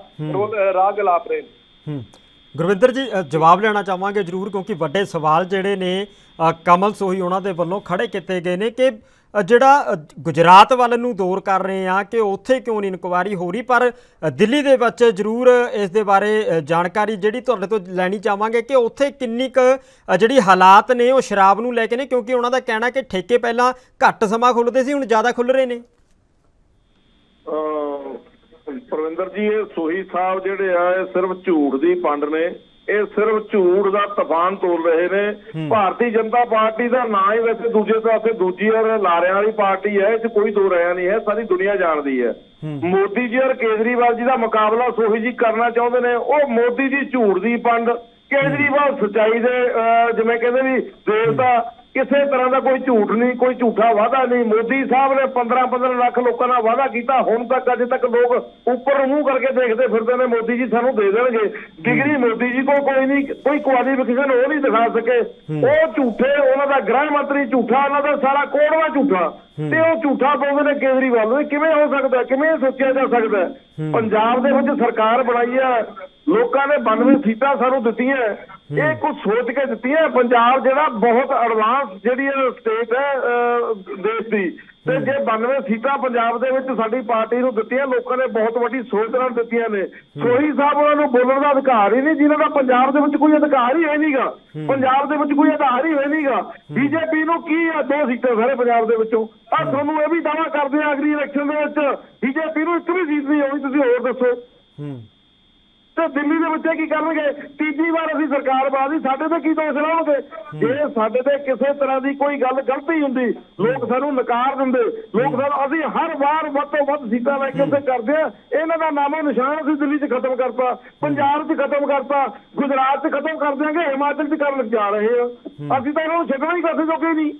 ਰਾਗ ਲਾਪ ਰਹੇ ਨੇ। ਗੁਰਵਿੰਦਰ ਜੀ, ਜਵਾਬ ਲੈਣਾ ਚਾਹਾਂਗੇ ਜ਼ਰੂਰ, ਕਿਉਂਕਿ ਵੱਡੇ ਸਵਾਲ ਜਿਹੜੇ ਨੇ ਕਮਲ ਸੋਹੀ ਉਹਨਾਂ ਦੇ ਵੱਲੋਂ ਖੜੇ ਕੀਤੇ ਗਏ ਨੇ ਕਿ ਜਿਹੜਾ ਗੁਜਰਾਤ ਵੱਲ ਨੂੰ ਦੌਰ ਕਰ ਰਹੇ ਆ ਕਿ ਉੱਥੇ ਕਿਉਂ ਨਹੀਂ ਇਨਕੁਆਇਰੀ ਹੋ ਰਹੀ, ਪਰ ਦਿੱਲੀ ਦੇ ਵਿੱਚ ਜ਼ਰੂਰ ਇਸ ਦੇ ਬਾਰੇ ਜਾਣਕਾਰੀ ਜਿਹੜੀ ਤੁਹਾਡੇ ਤੋਂ ਲੈਣੀ ਚਾਹਾਂਗੇ ਕਿ ਉੱਥੇ ਕਿੰਨੀ ਕੁ ਜਿਹੜੀ ਹਾਲਾਤ ਨੇ ਉਹ ਸ਼ਰਾਬ ਨੂੰ ਲੈ ਕੇ ਨੇ, ਕਿਉਂਕਿ ਉਹਨਾਂ ਦਾ ਕਹਿਣਾ ਕਿ ਠੇਕੇ ਪਹਿਲਾਂ ਘੱਟ ਸਮਾਂ ਖੁੱਲ੍ਹਦੇ ਸੀ, ਹੁਣ ਜ਼ਿਆਦਾ ਖੁੱਲ੍ਹ ਰਹੇ ਨੇ। ਪਰਵਿੰਦਰ ਜੀ, ਇਹ ਸੋਹੀ ਸਾਹਿਬ ਜਿਹੜੇ ਆ ਇਹ ਸਿਰਫ ਝੂਠ ਦੀ ਪੰਡ ਨੇ, ਇਹ ਸਿਰਫ ਝੂਠ ਦਾ ਤੂਫਾਨ ਤੋਲ ਰਹੇ ਨੇ। ਭਾਰਤੀ ਜਨਤਾ ਪਾਰਟੀ ਦਾ ਨਾਂ ਹੀ ਵੈਸੇ ਦੂਜੇ ਪਾਸੇ ਦੂਜੀ ਔਰ ਲਾਰਿਆਂ ਵਾਲੀ ਪਾਰਟੀ ਹੈ, ਇਹ 'ਚ ਕੋਈ ਦੋ ਰਾਇਆ ਨਹੀਂ ਹੈ, ਸਾਰੀ ਦੁਨੀਆ ਜਾਣਦੀ ਹੈ। ਮੋਦੀ ਜੀ ਔਰ ਕੇਜਰੀਵਾਲ ਜੀ ਦਾ ਮੁਕਾਬਲਾ ਸੋਹੀ ਜੀ ਕਰਨਾ ਚਾਹੁੰਦੇ ਨੇ। ਉਹ ਮੋਦੀ ਜੀ ਝੂਠ ਦੀ ਪੰਡ, ਕੇਜਰੀਵਾਲ ਸੱਚਾਈ ਦੇ ਜਿਵੇਂ ਕਹਿੰਦੇ ਵੀ ਦੇਵਤਾ। ਕਿਸੇ ਤਰ੍ਹਾਂ ਦਾ ਕੋਈ ਝੂਠ ਨਹੀਂ, ਕੋਈ ਝੂਠਾ ਵਾਅਦਾ ਨਹੀਂ। ਮੋਦੀ ਸਾਹਿਬ ਨੇ 15-15 ਲੱਖ ਲੋਕਾਂ ਨਾਲ ਵਾਅਦਾ ਕੀਤਾ, ਹੁਣ ਤੱਕ ਅਜੇ ਤੱਕ ਲੋਕ ਉੱਪਰ ਨੂੰ ਮੂੰਹ ਕਰਕੇ ਦੇਖਦੇ ਫਿਰਦੇ ਨੇ, ਮੋਦੀ ਜੀ ਸਾਨੂੰ ਦੇ ਦੇਣਗੇ ਡਿਗਰੀ। ਮੋਦੀ ਜੀ ਕੋਲ ਕੋਈ ਨਹੀਂ, ਕੋਈ ਕੁਆਲੀਫਿਕੇਸ਼ਨ ਉਹ ਨਹੀਂ ਦਿਖਾ ਸਕੇ। ਉਹ ਝੂਠੇ, ਉਹਨਾਂ ਦਾ ਗ੍ਰਹਿ ਮੰਤਰੀ ਝੂਠਾ, ਉਹਨਾਂ ਦਾ ਸਾਰਾ ਕੋੜਵਾ ਝੂਠਾ, ਤੇ ਉਹ ਝੂਠਾ ਪਾਉਂਦੇ ਨੇ ਕੇਜਰੀਵਾਲ ਨੂੰ। ਕਿਵੇਂ ਹੋ ਸਕਦਾ, ਕਿਵੇਂ ਸੋਚਿਆ ਜਾ ਸਕਦਾ? ਪੰਜਾਬ ਦੇ ਵਿੱਚ ਸਰਕਾਰ ਬਣਾਈ ਹੈ, ਲੋਕਾਂ ਨੇ 92 ਸੀਟਾਂ ਸਾਨੂੰ ਦਿੱਤੀਆਂ, ਇਹ ਕੁਝ ਸੋਚ ਕੇ ਦਿੱਤੀਆਂ। ਪੰਜਾਬ ਜਿਹੜਾ ਬਹੁਤ ਐਡਵਾਂਸ ਜਿਹੜੀ ਸਟੇਟ ਹੈ ਦੇਸ਼ ਦੀ, ਤੇ ਜੇ 92 ਸੀਟਾਂ ਪੰਜਾਬ ਦੇ ਵਿੱਚ ਸਾਡੀ ਪਾਰਟੀ ਨੂੰ ਦਿੱਤੀਆਂ, ਲੋਕਾਂ ਨੇ ਬਹੁਤ ਵੱਡੀ ਸੋਚ ਨਾਲ ਦਿੱਤੀਆਂ ਨੇ। ਸੋਹੀ ਸਾਹਿਬ ਉਹਨਾਂ ਨੂੰ ਬੋਲਣ ਦਾ ਅਧਿਕਾਰ ਹੀ ਨਹੀਂ, ਜਿਨ੍ਹਾਂ ਦਾ ਪੰਜਾਬ ਦੇ ਵਿੱਚ ਕੋਈ ਅਧਿਕਾਰ ਹੀ ਹੈ ਨਹੀਂਗਾ। ਪੰਜਾਬ ਦੇ ਵਿੱਚ ਕੋਈ ਆਧਾਰ ਹੀ ਹੈ ਨਹੀਂਗਾ। ਬੀਜੇਪੀ ਨੂੰ ਕੀ ਆ 2 ਸੀਟਾਂ ਸਾਰੇ ਪੰਜਾਬ ਦੇ ਵਿੱਚੋਂ। ਆ ਤੁਹਾਨੂੰ ਇਹ ਵੀ ਦਾਅਵਾ ਕਰਦੇ ਆ ਅਗਲੀ ਇਲੈਕਸ਼ਨ ਦੇ ਵਿੱਚ ਬੀਜੇਪੀ ਨੂੰ ਇੱਕ ਵੀ ਸੀਟ ਨਹੀਂ ਆਉਣੀ। ਤੁਸੀਂ ਹੋਰ ਦੱਸੋ। ਤੇ ਦਿੱਲੀ ਦੇ ਵਿੱਚ ਕੀ ਕਰਨਗੇ? ਤੀਜੀ ਵਾਰ ਅਸੀਂ ਸਰਕਾਰ ਬਾਦੀ, ਸਾਡੇ ਤੇ ਕੀ ਦੋਸ਼ ਲਾਉਣਗੇ? ਜੇ ਸਾਡੇ ਤੇ ਕਿਸੇ ਤਰ੍ਹਾਂ ਦੀ ਕੋਈ ਗੱਲ ਗਲਤੀ ਹੁੰਦੀ, ਲੋਕ ਸਾਨੂੰ ਨਕਾਰ ਦਿੰਦੇ। ਲੋਕ ਸਾਨੂੰ, ਅਸੀਂ ਹਰ ਵਾਰ ਵੱਧ ਤੋਂ ਵੱਧ ਸੀਟਾਂ ਲੈ ਕੇ ਉੱਥੇ ਕਰਦੇ ਆ। ਇਹਨਾਂ ਦਾ ਨਾਮੋ ਨਿਸ਼ਾਨ ਅਸੀਂ ਦਿੱਲੀ 'ਚ ਖਤਮ ਕਰਤਾ, ਪੰਜਾਬ 'ਚ ਖਤਮ ਕਰਤਾ, ਗੁਜਰਾਤ 'ਚ ਖਤਮ ਕਰ ਦਿਆਂਗੇ, ਹਿਮਾਚਲ 'ਚ ਕਰਨ ਜਾ ਰਹੇ ਆ। ਅਸੀਂ ਤਾਂ ਇਹਨਾਂ ਨੂੰ ਛੱਡਣਾ ਹੀ ਕਿਸੇ ਜੋਗੇ ਨਹੀਂ।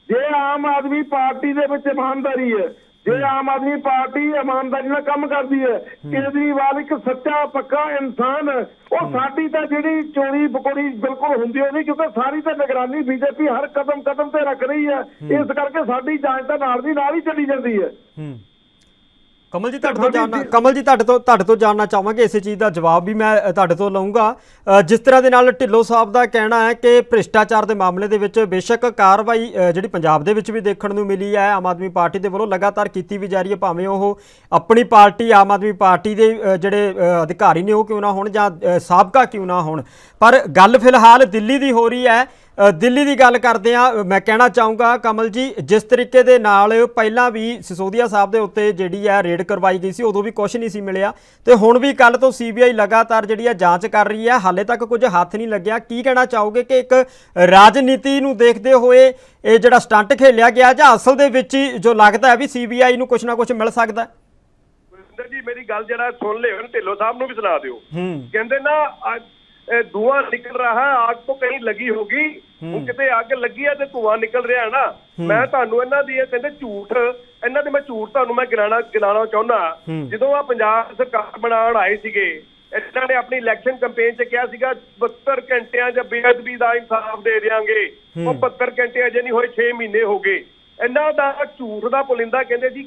ਜੇ ਆਮ ਆਦਮੀ ਪਾਰਟੀ ਦੇ ਵਿੱਚ ਇਮਾਨਦਾਰੀ ਹੈ, ਜੇ ਆਮ ਆਦਮੀ ਪਾਰਟੀ ਇਮਾਨਦਾਰੀ ਨਾਲ ਕੰਮ ਕਰਦੀ ਹੈ, ਕੇਜਰੀਵਾਲ ਇੱਕ ਸੱਚਾ ਪੱਕਾ ਇਨਸਾਨ, ਉਹ ਸਾਡੀ ਤਾਂ ਜਿਹੜੀ ਚੋਰੀ ਬਕੋਰੀ ਬਿਲਕੁਲ ਹੁੰਦੀ ਹੋਣੀ, ਕਿਉਂਕਿ ਸਾਰੀ ਤਾਂ ਨਿਗਰਾਨੀ ਬੀਜੇਪੀ ਹਰ ਕਦਮ ਤੇ ਰੱਖ ਰਹੀ ਹੈ। ਇਸ ਕਰਕੇ ਸਾਡੀ ਜਾਂਚ ਤਾਂ ਨਾਲ ਦੀ ਨਾਲ ਹੀ ਚੱਲੀ ਜਾਂਦੀ ਹੈ। ਕਮਲ ਜੀ ਤੁਹਾਡੇ ਤੋਂ ਜਾਣਨਾ ਚਾਹਾਂਗੇ ਇਸੇ ਚੀਜ਼ ਦਾ ਜਵਾਬ ਵੀ ਮੈਂ ਤੁਹਾਡੇ ਤੋਂ ਲਵਾਂਗਾ। ਜਿਸ ਤਰ੍ਹਾਂ ਦੇ ਨਾਲ ਢਿੱਲੋਂ ਸਾਹਿਬ ਦਾ ਕਹਿਣਾ ਹੈ ਕਿ ਭ੍ਰਿਸ਼ਟਾਚਾਰ ਦੇ ਮਾਮਲੇ ਦੇ ਵਿੱਚ ਬੇਸ਼ੱਕ ਕਾਰਵਾਈ ਜਿਹੜੀ ਪੰਜਾਬ ਦੇ ਵਿੱਚ ਵੀ ਦੇਖਣ ਨੂੰ ਮਿਲੀ ਹੈ, ਆਮ ਆਦਮੀ ਪਾਰਟੀ ਦੇ ਵੱਲੋਂ ਲਗਾਤਾਰ ਕੀਤੀ ਵੀ ਜਾ ਰਹੀ ਹੈ, ਭਾਵੇਂ ਉਹ ਆਪਣੀ ਪਾਰਟੀ ਆਮ ਆਦਮੀ ਪਾਰਟੀ ਦੇ ਜਿਹੜੇ ਅਧਿਕਾਰੀ ਨੇ ਉਹ ਕਿਉਂ ਨਾ ਹੋਣ ਜਾਂ ਸਾਬਕਾ ਕਿਉਂ ਨਾ ਹੋਣ, ਪਰ ਗੱਲ ਫਿਲਹਾਲ ਦਿੱਲੀ ਦੀ ਹੋ ਰਹੀ ਹੈ। ਦਿੱਲੀ ਦੀ ਗੱਲ ਕਰਦੇ ਆ, ਮੈਂ ਕਹਿਣਾ ਚਾਹੂੰਗਾ ਕਮਲ ਜੀ, ਜਿਸ ਤਰੀਕੇ ਦੇ ਨਾਲ ਪਹਿਲਾਂ ਵੀ ਸਿਸੋਦੀਆ ਸਾਹਿਬ ਦੇ ਉੱਤੇ ਜਿਹੜੀ ਹੈ ਰੇਡ ਕਰਵਾਈ ਗਈ ਸੀ, ਉਦੋਂ ਵੀ ਕੁਝ ਨਹੀਂ ਸੀ ਮਿਲਿਆ, ਤੇ ਹੁਣ ਵੀ ਕੱਲ ਤੋਂ ਸੀਬੀਆਈ ਲਗਾਤਾਰ ਜਿਹੜੀ ਹੈ ਜਾਂਚ ਕਰ ਰਹੀ ਹੈ, ਹਾਲੇ ਤੱਕ ਕੁਝ ਹੱਥ ਨਹੀਂ ਲੱਗਿਆ। ਕੀ ਕਹਿਣਾ ਚਾਹੋਗੇ ਕਿ ਇੱਕ ਰਾਜਨੀਤੀ ਨੂੰ ਦੇਖਦੇ ਹੋਏ ਇਹ ਜਿਹੜਾ ਸਟੰਟ ਖੇਲਿਆ ਗਿਆ, ਜਾਂ ਅਸਲ ਦੇ ਵਿੱਚ ਹੀ ਜੋ ਲੱਗਦਾ ਹੈ ਵੀ ਸੀਬੀਆਈ ਨੂੰ ਕੁਝ ਨਾ ਕੁਝ ਮਿਲ ਸਕਦਾ? ਜੀ ਮੇਰੀ ਗੱਲ ਜਿਹੜਾ ਸੁਣ ਲਿਓ, ਢਿੱਲੋਂ ਸਾਹਿਬ ਨੂੰ ਵੀ ਸੁਣਾ ਦਿਓ। ਕਹਿੰਦੇ ਨਾ ਧੂਆਂ ਨਿਕਲ ਰਹਾ ਹੈ, ਆਗ ਤੋਂ ਕहीं लगी होगी। ਹੁਣ ਕਿਤੇ ਅੱਗ ਲੱਗੀ ਹੈ ਤੇ ਧੂਆਂ ਨਿਕਲ ਰਿਹਾ ਨਾ। ਮੈਂ ਤੁਹਾਨੂੰ ਇਹਨਾਂ ਦੀ ਕਹਿੰਦੇ ਝੂਠ, ਇਹਨਾਂ ਦੇ ਮੈਂ ਝੂਠ ਤੁਹਾਨੂੰ ਮੈਂ ਗਿਣਾਉਣਾ ਚਾਹੁੰਦਾ। ਜਦੋਂ ਆ ਪੰਜਾਬ ਸਰਕਾਰ ਬਣਾਉਣ ਆਏ ਸੀਗੇ, ਇਹਨਾਂ ਨੇ ਆਪਣੀ ਇਲੈਕਸ਼ਨ ਕੈਂਪੇਨ 'ਚ ਕਿਹਾ ਸੀਗਾ 72 ਘੰਟਿਆਂ 'ਚ ਬੇਅਦਬੀ ਦਾ ਇਨਸਾਫ ਦੇ ਦਿਆਂਗੇ। ਉਹ 72 ਘੰਟੇ ਅਜੇ ਨਹੀਂ ਹੋਏ, 6 ਮਹੀਨੇ ਹੋ ਗਏ। ਇਹਨਾਂ ਦਾ ਝੂਠ ਦਾ ਪੁਲਿੰਦਾ ਕਹਿੰਦੇ ਜੀ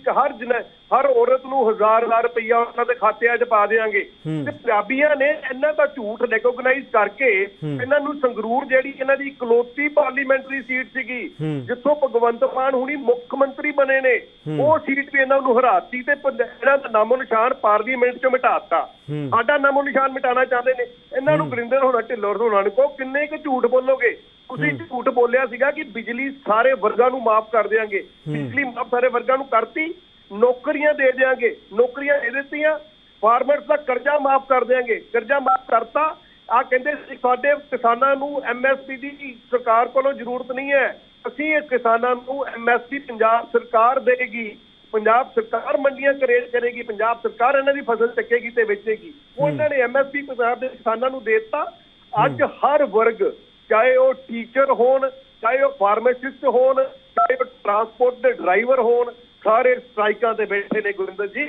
ਹਰ ਔਰਤ ਨੂੰ 1000 ਰੁਪਈਆ ਉਹਨਾਂ ਦੇ ਖਾਤਿਆਂ 'ਚ ਪਾ ਦੇਾਂਗੇ। ਤੇ ਪੰਜਾਬੀਆਂ ਨੇ ਇਹਨਾਂ ਦਾ ਝੂਠ ਰੈਕੋਗਨਾਈਜ਼ ਕਰਕੇ ਇਹਨਾਂ ਨੂੰ ਸੰਗਰੂਰ ਜਿਹੜੀ ਇਹਨਾਂ ਦੀ ਇਕਲੌਤੀ ਪਾਰਲੀਮੈਂਟਰੀ ਸੀਟ ਸੀਗੀ, ਜਿੱਥੋਂ ਭਗਵੰਤ ਮਾਨ ਹੁਣੀ ਮੁੱਖ ਮੰਤਰੀ ਬਣੇ ਨੇ, ਉਹ ਸੀਟ ਵੀ ਇਹਨਾਂ ਨੂੰ ਹਰਾਤੀ ਤੇ ਇਹਨਾਂ ਦਾ ਨਾਮੋ ਨਿਸ਼ਾਨ ਪਾਰਲੀਮੈਂਟ 'ਚੋਂ ਮਿਟਾਤਾ। ਸਾਡਾ ਨਾਮੋ ਨਿਸ਼ਾਨ ਮਿਟਾਉਣਾ ਚਾਹੁੰਦੇ ਨੇ। ਇਹਨਾਂ ਨੂੰ ਗੁਰਿੰਦਰ ਹੋਣਾ, ਢਿੱਲੋਂ ਹੋਣਾ ਨੂੰ ਕਹੋ ਕਿੰਨੇ ਕੁ ਝੂਠ ਬੋਲੋਗੇ। ਤੁਸੀਂ ਝੂਠ ਬੋਲਿਆ ਸੀਗਾ ਕਿ ਬਿਜਲੀ ਸਾਰੇ ਵਰਗਾਂ ਨੂੰ ਮਾਫ ਕਰ ਦਿਆਂਗੇ, ਬਿਜਲੀ ਮਾਫ ਸਾਰੇ ਵਰਗਾਂ ਨੂੰ ਕਰਤੀ, ਨੌਕਰੀਆਂ ਦੇ ਦਿਆਂਗੇ, ਨੌਕਰੀਆਂ ਦੇ ਦਿੱਤੀਆਂ, ਫਾਰਮਰਸ ਦਾ ਕਰਜ਼ਾ ਮਾਫ ਕਰ ਦਿਆਂਗੇ, ਕਰਜ਼ਾ ਮਾਫ ਕਰਤਾ। ਆ ਕਹਿੰਦੇ ਸਾਡੇ ਕਿਸਾਨਾਂ ਨੂੰ ਐਮਐਸਪੀ ਦੀ ਸਰਕਾਰ ਕੋਲੋਂ ਜ਼ਰੂਰਤ ਨਹੀਂ ਹੈ, ਅਸੀਂ ਇਹ ਕਿਸਾਨਾਂ ਨੂੰ ਐਮਐਸਪੀ ਪੰਜਾਬ ਸਰਕਾਰ ਦੇਗੀ, ਪੰਜਾਬ ਸਰਕਾਰ ਮੰਡੀਆਂ ਕਰੇਟ ਕਰੇਗੀ, ਪੰਜਾਬ ਸਰਕਾਰ ਇਹਨਾਂ ਦੀ ਫਸਲ ਚੱਕੇਗੀ ਤੇ ਵੇਚੇਗੀ। ਉਹ ਇਹਨਾਂ ਨੇ ਐਮਐਸਪੀ ਪੰਜਾਬ ਦੇ ਕਿਸਾਨਾਂ ਨੂੰ ਦੇ ਦਿੱਤਾ। ਅੱਜ ਹਰ ਵਰਗ, ਚਾਹੇ ਉਹ ਟੀਚਰ ਹੋਣ, ਚਾਹੇ ਉਹ ਫਾਰਮਾਸਿਸਟ ਹੋਣ, ਚਾਹੇ ਉਹ ਟਰਾਂਸਪੋਰਟ ਦੇ ਡਰਾਈਵਰ ਹੋਣ, ਸਾਰੇ ਸਟ੍ਰਾਈਕਾਂ ਤੇ ਬੈਠੇ ਨੇ। ਗੁਰਿੰਦਰ ਜੀ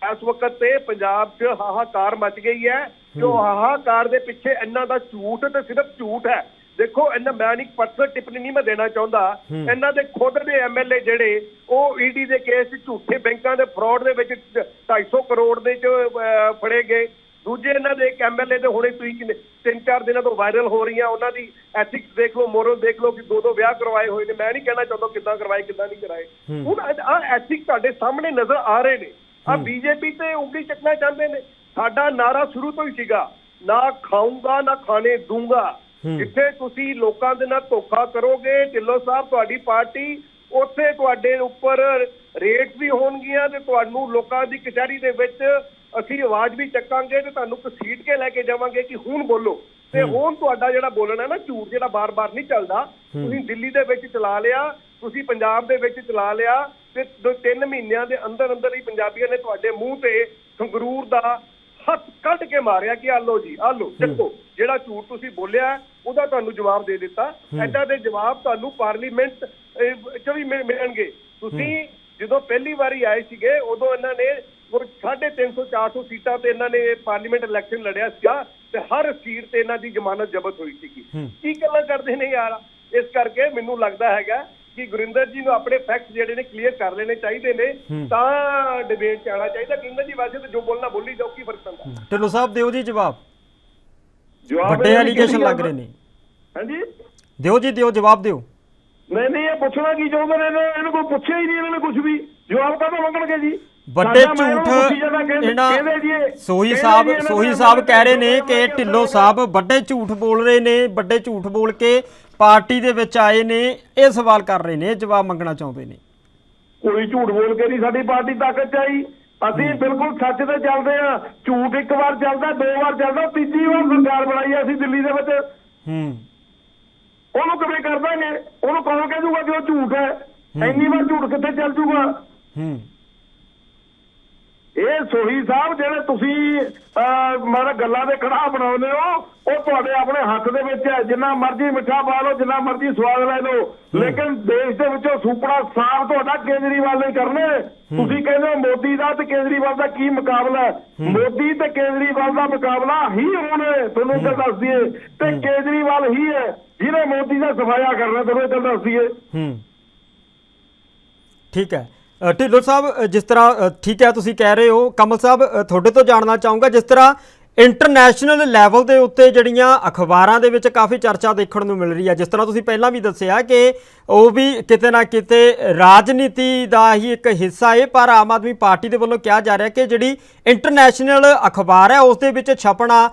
ਇਸ ਵਕਤ ਤੇ ਪੰਜਾਬ 'ਚ ਹਾਹਾਕਾਰ ਮਚ ਗਈ ਹੈ। ਜੋ ਹਾਹਾਕਾਰ ਦੇ ਪਿੱਛੇ ਇਹਨਾਂ ਦਾ ਝੂਠ ਤੇ ਸਿਰਫ ਝੂਠ ਹੈ। ਦੇਖੋ ਇਹਨਾਂ, ਮੈਂ ਇੱਕ ਪਰਸਨਲ ਟਿੱਪਣੀ ਨਹੀਂ ਮੈਂ ਦੇਣਾ ਚਾਹੁੰਦਾ, ਇਹਨਾਂ ਦੇ ਖੁਦ ਦੇ ਐਮਐਲਏ ਜਿਹੜੇ ਉਹ ਈਡੀ ਦੇ ਕੇਸ 'ਚ ਝੂਠੇ ਬੈਂਕਾਂ ਦੇ ਫਰਾਡ ਦੇ ਵਿੱਚ 250 ਕਰੋੜ ਦੇ 'ਚ ਫੜੇ ਗਏ। ਦੂਜੇ ਇਹਨਾਂ ਦੇ ਇੱਕ ਐਮਐਲਏ ਦੇ ਹੁਣੇ ਤੁਸੀਂ 3-4 ਦਿਨਾਂ ਤੋਂ ਵਾਇਰਲ ਹੋ ਰਹੀਆਂ, ਉਹਨਾਂ ਦੀ ਐਥਿਕਸ ਦੇਖ ਲਓ, ਮੋਰਲ ਦੇਖ ਲਓ ਕਿ 2 ਵਿਆਹ ਕਰਵਾਏ ਹੋਏ ਨੇ। ਮੈਂ ਨਹੀਂ ਕਹਿਣਾ ਚਾਹੁੰਦਾ ਕਿੱਦਾਂ ਕਰਵਾਏ ਕਿੱਦਾਂ ਨਹੀਂ ਕਰਾਏ। ਹੁਣ ਆਹ ਐਥਿਕਸ ਤੁਹਾਡੇ ਸਾਹਮਣੇ ਨਜ਼ਰ ਆ ਰਹੇ ਨੇ। ਆਹ ਬੀਜੇਪੀ ਤੇ ਉਂਗਲੀ ਚੱਕਣਾ ਚਾਹੁੰਦੇ ਨੇ। ਸਾਡਾ ਨਾਰਾ ਸ਼ੁਰੂ ਤੋਂ ਹੀ ਸੀਗਾ, ਨਾ ਖਾਊਂਗਾ ਨਾ ਖਾਣੇ ਦੂੰਗਾ। ਜਿੱਥੇ ਤੁਸੀਂ ਲੋਕਾਂ ਦੇ ਨਾਲ ਧੋਖਾ ਕਰੋਗੇ, ਢਿੱਲੋਂ ਸਾਹਿਬ ਤੁਹਾਡੀ ਪਾਰਟੀ, ਉੱਥੇ ਤੁਹਾਡੇ ਉੱਪਰ ਰੇਟਸ ਵੀ ਹੋਣਗੀਆਂ ਤੇ ਤੁਹਾਨੂੰ ਲੋਕਾਂ ਦੀ ਕਚਹਿਰੀ ਦੇ ਵਿੱਚ ਅਸੀਂ ਆਵਾਜ਼ ਵੀ ਚੱਕਾਂਗੇ ਤੇ ਤੁਹਾਨੂੰ ਘਸੀਟ ਕੇ ਲੈ ਕੇ ਜਾਵਾਂਗੇ ਕਿ ਹੁਣ ਬੋਲੋ। ਤੇ ਹੁਣ ਤੁਹਾਡਾ ਜਿਹੜਾ ਬੋਲਣਾ ਨਾ ਝੂਠ, ਜਿਹੜਾ ਬਾਰ-ਬਾਰ ਨਹੀਂ ਚੱਲਦਾ, ਤੁਸੀਂ ਦਿੱਲੀ ਦੇ ਵਿੱਚ ਚਲਾ ਲਿਆ, ਤੁਸੀਂ ਪੰਜਾਬ ਦੇ ਵਿੱਚ ਚਲਾ ਲਿਆ, ਤੇ 3 ਮਹੀਨਿਆਂ ਦੇ ਅੰਦਰ ਅੰਦਰ ਹੀ ਪੰਜਾਬੀਆਂ ਨੇ ਤੁਹਾਡੇ ਮੂੰਹ ਤੇ ਸੰਗਰੂਰ ਦਾ ਹੱਥ ਕੱਢ ਕੇ ਮਾਰਿਆ ਕਿ ਆ ਲਓ ਜੀ, ਆ ਲਓ ਚੱਕੋ। ਜਿਹੜਾ ਝੂਠ ਤੁਸੀਂ ਬੋਲਿਆ ਉਹਦਾ ਤੁਹਾਨੂੰ ਜਵਾਬ ਦੇ ਦਿੱਤਾ। ਏਦਾਂ ਦੇ ਜਵਾਬ ਤੁਹਾਨੂੰ ਪਾਰਲੀਮੈਂਟ 'ਚ ਵੀ ਮਿਲਣਗੇ। ਤੁਸੀਂ ਜਦੋਂ ਪਹਿਲੀ ਵਾਰੀ ਆਏ ਸੀਗੇ ਉਦੋਂ ਇਹਨਾਂ ਨੇ 350-400 ਸੀਟਾਂ ਤੇ ਇਹਨਾਂ ਨੇ ਪਾਰਲੀਮੈਂਟ ਇਲੈਕਸ਼ਨ ਲੜਿਆ ਸੀਗਾ ਤੇ ਹਰ ਸੀਟ ਤੇ ਇਹਨਾਂ ਦੀ ਜ਼ਮਾਨਤ ਜ਼ਬਤ ਹੋਈ ਸੀਗੀ। ਕੀ ਗੱਲਾਂ ਕਰਦੇ ਨੇ ਯਾਰ। ਇਸ ਕਰਕੇ ਮੈਨੂੰ ਲੱਗਦਾ ਹੈਗਾ ਕਿ ਗੁਰਿੰਦਰ ਜੀ ਨੂੰ ਆਪਣੇ ਫੈਕਟ ਜਿਹੜੇ ਨੇ ਕਲੀਅਰ ਕਰ ਲੈਣੇ ਚਾਹੀਦੇ ਨੇ, ਤਾਂ ਡਿਬੇਟ 'ਚ ਆਉਣਾ ਚਾਹੀਦਾ। ਗੁਰਿੰਦਰ ਜੀ ਵੈਸੇ ਤਾਂ ਜੋ ਬੋਲਣਾ ਬੋਲੀ ਜਾਓ, ਕੀ ਫਰਕ ਪੈਂਦਾ। ਢਿੱਲੋਂ ਸਾਹਿਬ ਦਿਓ ਜੀ ਜਵਾਬ, ਵੱਡੇ ਐਲੀਗੇਸ਼ਨ ਲੱਗ ਰਹੇ ਨੇ। ਹਾਂਜੀ ਦਿਓ ਜੀ, ਦਿਓ ਜਵਾਬ ਦਿਓ। नहीं ये पुछना की चाहते ने, इन्होंने कोई पूछा ही नहीं, इन्होंने कुछ भी जवाब काहदा मंगणगे जी। ਵੱਡੇ ਝੂਠ ਇਹਨਾਂ ਸੋਹੀ ਸਾਹਿਬ ਕਹਿ ਰਹੇ ਨੇ ਕਿ ਢਿੱਲੋਂ ਸਾਹਿਬ ਵੱਡੇ ਝੂਠ ਬੋਲ ਰਹੇ ਨੇ, ਵੱਡੇ ਝੂਠ ਬੋਲ ਕੇ ਪਾਰਟੀ ਦੇ ਵਿੱਚ ਆਏ ਨੇ, ਇਹ ਸਵਾਲ ਕਰ ਰਹੇ ਨੇ, ਜਵਾਬ ਮੰਗਣਾ ਚਾਹੁੰਦੇ ਨੇ। ਕੋਈ ਝੂਠ ਬੋਲ ਕੇ ਨਹੀਂ ਸਾਡੀ ਪਾਰਟੀ ਤਾਕਤ ਚ ਆਈ, ਅਸੀਂ ਬਿਲਕੁਲ ਸੱਚ ਤੇ ਚੱਲਦੇ ਆ। ਝੂਠ ਇੱਕ ਵਾਰ ਚੱਲਦਾ, 2 ਵਾਰ ਚੱਲਦਾ, ਤੀਜੀ ਵਾਰ ਸਰਕਾਰ ਬਣਾਈ ਅਸੀਂ ਦਿੱਲੀ ਦੇ ਵਿੱਚ। ਉਹਨੂੰ ਕਿਵੇਂ ਕਰ ਦਾਂਗੇ? ਉਹਨੂੰ ਕੌਣ ਕਹਿ ਦੂਗਾ ਕਿ ਉਹ ਝੂਠ ਹੈ? ਇੰਨੀ ਵਾਰ ਝੂਠ ਕਿੱਥੇ ਚੱਲ ਜੂਗਾ? ਇਹ ਸੋਹੀ ਸਾਹਿਬ ਜਿਹੜੇ ਤੁਸੀਂ ਮਾਰਾ ਗੱਲਾਂ ਦੇ ਕੜਾਹ ਬਣਾਉਂਦੇ ਹੋ, ਉਹ ਤੁਹਾਡੇ ਆਪਣੇ ਹੱਥ ਦੇ ਵਿੱਚ ਹੈ। ਜਿੰਨਾ ਮਰਜ਼ੀ ਮਿੱਠਾ ਪਾ ਲਓ, ਜਿੰਨਾ ਮਰਜ਼ੀ ਸਵਾਦ ਲੈ ਲਓ, ਲੇਕਿਨ ਦੇਸ਼ ਦੇ ਵਿੱਚੋਂ ਸੁਪੜਾ ਸਾਫ਼ ਤੁਹਾਡਾ ਕੇਜਰੀਵਾਲ ਨੇ ਕਰਨੇ। ਤੁਸੀਂ ਕਹਿੰਦੇ ਹੋ ਮੋਦੀ ਦਾ ਤੇ ਕੇਜਰੀਵਾਲ ਦਾ ਕੀ ਮੁਕਾਬਲਾ ਹੈ? ਮੋਦੀ ਤੇ ਕੇਜਰੀਵਾਲ ਦਾ ਮੁਕਾਬਲਾ ਹੀ ਹੋਣਾ, ਤੁਹਾਨੂੰ ਇਹ ਦੱਸ ਦਈਏ, ਤੇ ਕੇਜਰੀਵਾਲ ਹੀ ਹੈ ਜਿਹਨੇ ਮੋਦੀ ਦਾ ਸਫਾਇਆ ਕਰਨਾ, ਤੁਹਾਨੂੰ ਇਹ ਦੱਸ ਦਈਏ। ਠੀਕ ਹੈ ਢਿੱਲੋਂ ਸਾਹਿਬ, ਜਿਸ ਤਰ੍ਹਾਂ ਠੀਕ ਹੈ ਤੁਸੀਂ ਕਹਿ ਰਹੇ ਹੋ, ਕਮਲ ਸਾਹਿਬ ਤੁਹਾਡੇ ਤੋਂ ਜਾਣਨਾ ਚਾਹੂੰਗਾ, ਜਿਸ ਤਰ੍ਹਾਂ ਇੰਟਰਨੈਸ਼ਨਲ ਲੈਵਲ ਦੇ ਉੱਤੇ ਜਿਹੜੀਆਂ ਅਖਬਾਰਾਂ ਦੇ ਵਿੱਚ ਕਾਫੀ ਚਰਚਾ ਦੇਖਣ ਨੂੰ ਮਿਲ ਰਹੀ ਹੈ, ਜਿਸ ਤਰ੍ਹਾਂ ਤੁਸੀਂ ਪਹਿਲਾਂ ਵੀ ਦੱਸਿਆ ਕਿ ਉਹ ਵੀ ਕਿਤੇ ਨਾ ਕਿਤੇ ਰਾਜਨੀਤੀ ਦਾ ਹੀ ਇੱਕ ਹਿੱਸਾ ਹੈ, ਪਰ ਆਮ ਆਦਮੀ ਪਾਰਟੀ ਦੇ ਵੱਲੋਂ ਕਿਹਾ ਜਾ ਰਿਹਾ ਕਿ ਜਿਹੜੀ ਇੰਟਰਨੈਸ਼ਨਲ ਅਖਬਾਰ ਹੈ ਉਸ ਦੇ ਵਿੱਚ ਛਪਣਾ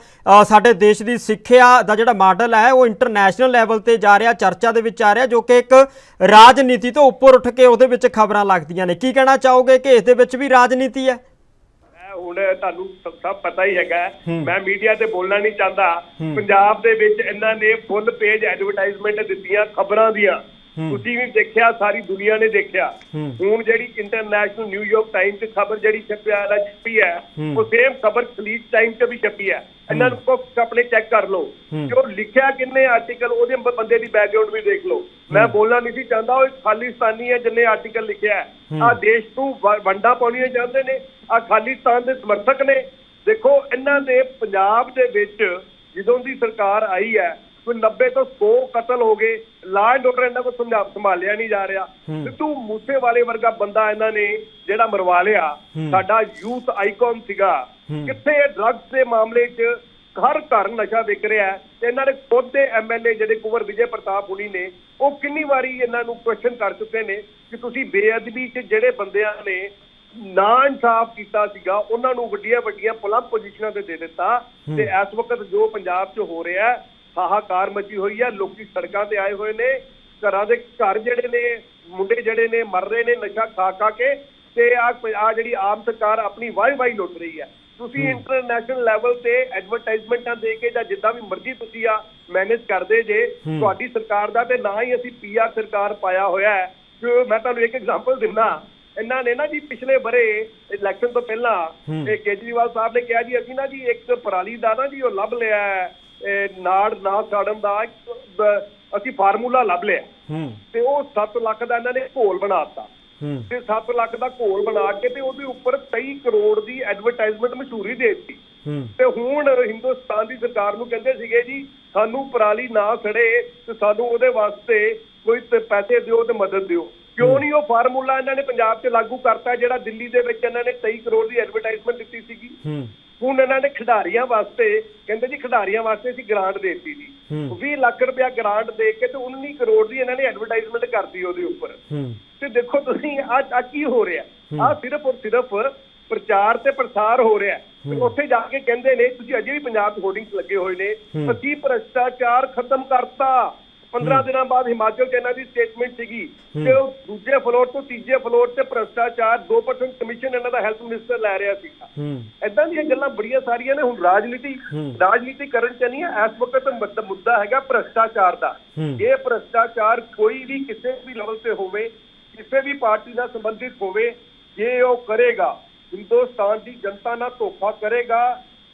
ਸਾਡੇ ਦੇਸ਼ ਦੀ ਸਿੱਖਿਆ ਦਾ ਜਿਹੜਾ ਮਾਡਲ ਹੈ ਉਹ ਇੰਟਰਨੈਸ਼ਨਲ ਲੈਵਲ ਤੇ ਜਾ ਰਿਹਾ, ਚਰਚਾ ਦੇ ਵਿੱਚ ਆ ਰਿਹਾ, ਜੋ ਕਿ ਇੱਕ ਰਾਜਨੀਤੀ ਤੋਂ ਉੱਪਰ ਉੱਠ ਕੇ ਉਹਦੇ ਵਿੱਚ ਖਬਰਾਂ ਲੱਗਦੀਆਂ ਨੇ। ਕੀ ਕਹਿਣਾ ਚਾਹੋਗੇ ਕਿ ਇਸ ਦੇ ਵਿੱਚ ਵੀ ਰਾਜਨੀਤੀ ਹੈ? ਹੁਣ ਤੁਹਾਨੂੰ ਸਭ ਪਤਾ ਹੀ ਹੈਗਾ, ਮੈਂ ਮੀਡੀਆ ਤੇ ਬੋਲਣਾ ਨਹੀਂ ਚਾਹੁੰਦਾ। ਪੰਜਾਬ ਦੇ ਵਿੱਚ ਇਹਨਾਂ ਨੇ ਫੁੱਲ ਪੇਜ ਐਡਵਰਟਾਈਜ਼ਮੈਂਟ ਦਿੱਤੀਆਂ ਖਬਰਾਂ ਦੀਆਂ, ਤੁਸੀਂ ਵੀ ਦੇਖਿਆ, ਸਾਰੀ ਦੁਨੀਆ ਨੇ ਦੇਖਿਆ। ਹੁਣ ਜਿਹੜੀ ਇੰਟਰਨੈਸ਼ਨਲ ਨਿਊਯਾਰਕ ਟਾਈਮ 'ਚ ਖਬਰ ਜਿਹੜੀ ਛਪੀ ਹੈ, ਉਹ ਸੇਮ ਖਬਰ ਖਲੀਜ ਟਾਈਮ 'ਚ ਵੀ ਛਪੀ ਹੈ। ਇਹਨਾਂ ਨੂੰ ਆਪਣੇ ਚੈੱਕ ਕਰ ਲਓ, ਜੋ ਲਿਖਿਆ ਕਿੰਨੇ ਆਰਟੀਕਲ, ਉਹਦੇ ਬੰਦੇ ਦੀ ਬੈਕਗਰਾਉਂਡ ਵੀ ਦੇਖ ਲਓ। ਮੈਂ ਬੋਲਣਾ ਨਹੀਂ ਸੀ ਚਾਹੁੰਦਾ, ਉਹ ਖਾਲਿਸਤਾਨੀ ਹੈ ਜਿੰਨੇ ਆਰਟੀਕਲ ਲਿਖਿਆ। ਆਹ ਦੇਸ਼ ਨੂੰ ਵੰਡਾ ਪਾਉਣੀਆਂ ਚਾਹੁੰਦੇ ਨੇ, ਆਹ ਖਾਲਿਸਤਾਨ ਦੇ ਸਮਰਥਕ ਨੇ। ਦੇਖੋ ਇਹਨਾਂ ਦੇ ਪੰਜਾਬ ਦੇ ਵਿੱਚ ਜਦੋਂ ਦੀ ਸਰਕਾਰ ਆਈ ਹੈ, ਕੋਈ 90 ਤੋਂ 100 ਕਤਲ ਹੋ ਗਏ, ਲਾਅ ਐਂਡ ਆਰਡਰ ਇਹਨਾਂ ਕੋਲ ਸੰਭਾਲਿਆ ਨਹੀਂ ਜਾ ਰਿਹਾ। ਸਿੱਧੂ ਮੂਸੇਵਾਲੇ ਵਰਗਾ ਬੰਦਾ ਇਹਨਾਂ ਨੇ ਜਿਹੜਾ ਮਰਵਾ ਲਿਆ, ਸਾਡਾ ਯੂਥ ਆਈਕਨ ਸੀਗਾ। ਕਿੱਥੇ ਡਰੱਗਸ ਦੇ ਮਾਮਲੇ 'ਚ ਹਰ ਘਰ ਨਸ਼ਾ ਵਿਕ ਰਿਹਾ ਤੇ ਇਹਨਾਂ ਨੇ ਖੁਦ ਦੇ MLA ਜਿਹੜੇ ਕੁੰਵਰ ਵਿਜੇ ਪ੍ਰਤਾਪ ਹੁਣੀ ਨੇ, ਉਹ ਕਿੰਨੀ ਵਾਰੀ ਇਹਨਾਂ ਨੂੰ ਕੁਐਸਚਨ ਕਰ ਚੁੱਕੇ ਨੇ ਕਿ ਤੁਸੀਂ ਬੇਅਦਬੀ 'ਚ ਜਿਹੜੇ ਬੰਦਿਆਂ ਨੇ ਨਾ ਇਨਸਾਫ ਕੀਤਾ ਸੀਗਾ ਉਹਨਾਂ ਨੂੰ ਵੱਡੀਆਂ ਵੱਡੀਆਂ ਪਲੱਬ ਪੋਜੀਸ਼ਨਾਂ ਤੇ ਦੇ ਦਿੱਤਾ। ਤੇ ਇਸ ਵਕਤ ਜੋ ਪੰਜਾਬ 'ਚ ਹੋ ਰਿਹਾ, ਹਾਹਾਕਾਰ ਮਚੀ ਹੋਈ ਹੈ, ਲੋਕੀ ਸੜਕਾਂ ਤੇ ਆਏ ਹੋਏ ਨੇ, ਘਰਾਂ ਦੇ ਘਰ ਜਿਹੜੇ ਨੇ ਮੁੰਡੇ ਜਿਹੜੇ ਨੇ ਮਰ ਰਹੇ ਨੇ ਨਸ਼ਾ ਖਾ ਕੇ, ਤੇ ਆ ਜਿਹੜੀ ਆਮ ਸਰਕਾਰ ਆਪਣੀ ਵਾਈ ਲੁੱਟ ਰਹੀ ਹੈ। ਤੁਸੀਂ ਇੰਟਰਨੈਸ਼ਨਲ ਲੈਵਲ ਤੇ ਐਡਵਰਟਾਈਜ਼ਮੈਂਟਾਂ ਦੇ ਕੇ ਜਾਂ ਜਿੱਦਾਂ ਵੀ ਮਰਜ਼ੀ ਤੁਸੀਂ ਆ ਮੈਨੇਜ ਕਰਦੇ ਜੇ, ਤੁਹਾਡੀ ਸਰਕਾਰ ਦਾ ਤੇ ਨਾ ਹੀ ਅਸੀਂ PR ਸਰਕਾਰ ਪਾਇਆ ਹੋਇਆ ਹੈ। ਮੈਂ ਤੁਹਾਨੂੰ ਇੱਕ ਐਗਜ਼ਾਮਪਲ ਦਿੰਦਾ, ਇਹਨਾਂ ਨੇ ਨਾ ਜੀ ਪਿਛਲੇ ਬਰੇ ਇਲੈਕਸ਼ਨ ਤੋਂ ਪਹਿਲਾਂ ਇਹ ਕੇਜਰੀਵਾਲ ਸਾਹਿਬ ਨੇ ਕਿਹਾ ਜੀ ਅਸੀਂ ਨਾ ਜੀ ਇੱਕ ਪਰਾਲੀ ਦਾ ਨਾ ਜੀ ਉਹ ਲੱਭ ਲਿਆ ਨਾੜ ਨਾ ਸਾੜਨ ਦਾ ਅਸੀਂ ਫਾਰਮੂਲਾ ਲੱਭ ਲਿਆ, ਤੇ ਉਹ 7 ਲੱਖ ਦਾ ਇਹਨਾਂ ਨੇ ਘੋਲ ਬਣਾਤਾ। ਤੇ 7 ਲੱਖ ਦਾ ਘੋਲ ਬਣਾ ਕੇ ਤੇ ਉਹਦੇ ਉੱਪਰ 23 ਕਰੋੜ ਦੀ ਐਡਵਰਟਾਈਜ਼ਮੈਂਟ ਮਸ਼ਹੂਰੀ ਦੇ ਦਿੱਤੀ। ਤੇ ਹੁਣ ਹਿੰਦੁਸਤਾਨ ਦੀ ਸਰਕਾਰ ਨੂੰ ਕਹਿੰਦੇ ਸੀਗੇ ਜੀ ਸਾਨੂੰ ਪਰਾਲੀ ਨਾ ਸੜੇ ਤੇ ਸਾਨੂੰ ਉਹਦੇ ਵਾਸਤੇ ਕੋਈ ਪੈਸੇ ਦਿਓ ਤੇ ਮਦਦ ਦਿਓ। ਕਿਉਂ ਨਹੀਂ ਉਹ ਫਾਰਮੂਲਾ ਇਹਨਾਂ ਨੇ ਪੰਜਾਬ 'ਚ ਲਾਗੂ ਕਰਤਾ ਜਿਹੜਾ ਦਿੱਲੀ ਦੇ ਵਿੱਚ ਇਹਨਾਂ ਨੇ 23 ਕਰੋੜ ਦੀ ਐਡਵਰਟਾਈਜ਼ਮੈਂਟ ਦਿੱਤੀ ਸੀਗੀ। ਹੁਣ ਇਹਨਾਂ ਨੇ ਖਿਡਾਰੀਆਂ ਵਾਸਤੇ ਕਹਿੰਦੇ ਜੀ ਖਿਡਾਰੀਆਂ ਵਾਸਤੇ ਅਸੀਂ ਗ੍ਰਾਂਟ ਦੇਤੀ ਜੀ, 20 ਲੱਖ ਰੁਪਇਆ ਗ੍ਰਾਂਟ ਦੇ ਕੇ ਤੇ 19 ਕਰੋੜ ਦੀ ਇਹਨਾਂ ਨੇ ਐਡਵਰਟਾਈਜ਼ਮੈਂਟ ਕਰਤੀ ਉਹਦੇ ਉੱਪਰ। ਤੇ ਦੇਖੋ ਤੁਸੀਂ ਆ ਕੀ ਹੋ ਰਿਹਾ, ਆ ਸਿਰਫ ਔਰ ਸਿਰਫ ਪ੍ਰਚਾਰ ਤੇ ਪ੍ਰਸਾਰ ਹੋ ਰਿਹਾ। ਉੱਥੇ ਜਾ ਕੇ ਕਹਿੰਦੇ ਨੇ ਤੁਸੀਂ ਅਜੇ ਵੀ ਪੰਜਾਬ 'ਚ ਹੋਰਡਿੰਗਸ ਲੱਗੇ ਹੋਏ ਨੇ, ਅਸੀਂ ਭ੍ਰਿਸ਼ਟਾਚਾਰ ਖਤਮ ਕਰਤਾ। 15 ਦਿਨਾਂ ਬਾਅਦ ਹਿਮਾਚਲ 'ਚ ਇਹਨਾਂ ਦੀ ਸਟੇਟਮੈਂਟ ਸੀਗੀ ਕਿ ਉਹ ਦੂਜੇ ਫਲੋਰ ਤੋਂ ਤੀਜੇ ਫਲੋਰ ਤੇ ਭ੍ਰਿਸ਼ਟਾਚਾਰ 2% ਕਮਿਸ਼ਨ ਇਹਨਾਂ ਦਾ ਹੈਲਥ ਮਿਨਿਸਟਰ ਲੈ ਰਿਹਾ ਸੀਗਾ। ਏਦਾਂ ਦੀਆਂ ਗੱਲਾਂ ਬੜੀਆਂ ਸਾਰੀਆਂ ਨੇ। ਹੁਣ ਰਾਜਨੀਤੀ ਕਰਨ 'ਚ ਨਹੀਂ ਹੈ, ਇਸ ਵਕਤ ਮੁੱਦਾ ਹੈਗਾ ਭ੍ਰਿਸ਼ਟਾਚਾਰ ਦਾ। ਇਹ ਭ੍ਰਿਸ਼ਟਾਚਾਰ ਕੋਈ ਵੀ ਕਿਸੇ ਵੀ ਲੈਵਲ ਤੇ ਹੋਵੇ, ਕਿਸੇ ਵੀ ਪਾਰਟੀ ਨਾਲ ਸੰਬੰਧਿਤ ਹੋਵੇ, ਜੇ ਉਹ ਕਰੇਗਾ ਹਿੰਦੁਸਤਾਨ ਦੀ ਜਨਤਾ ਨਾਲ ਧੋਖਾ ਕਰੇਗਾ।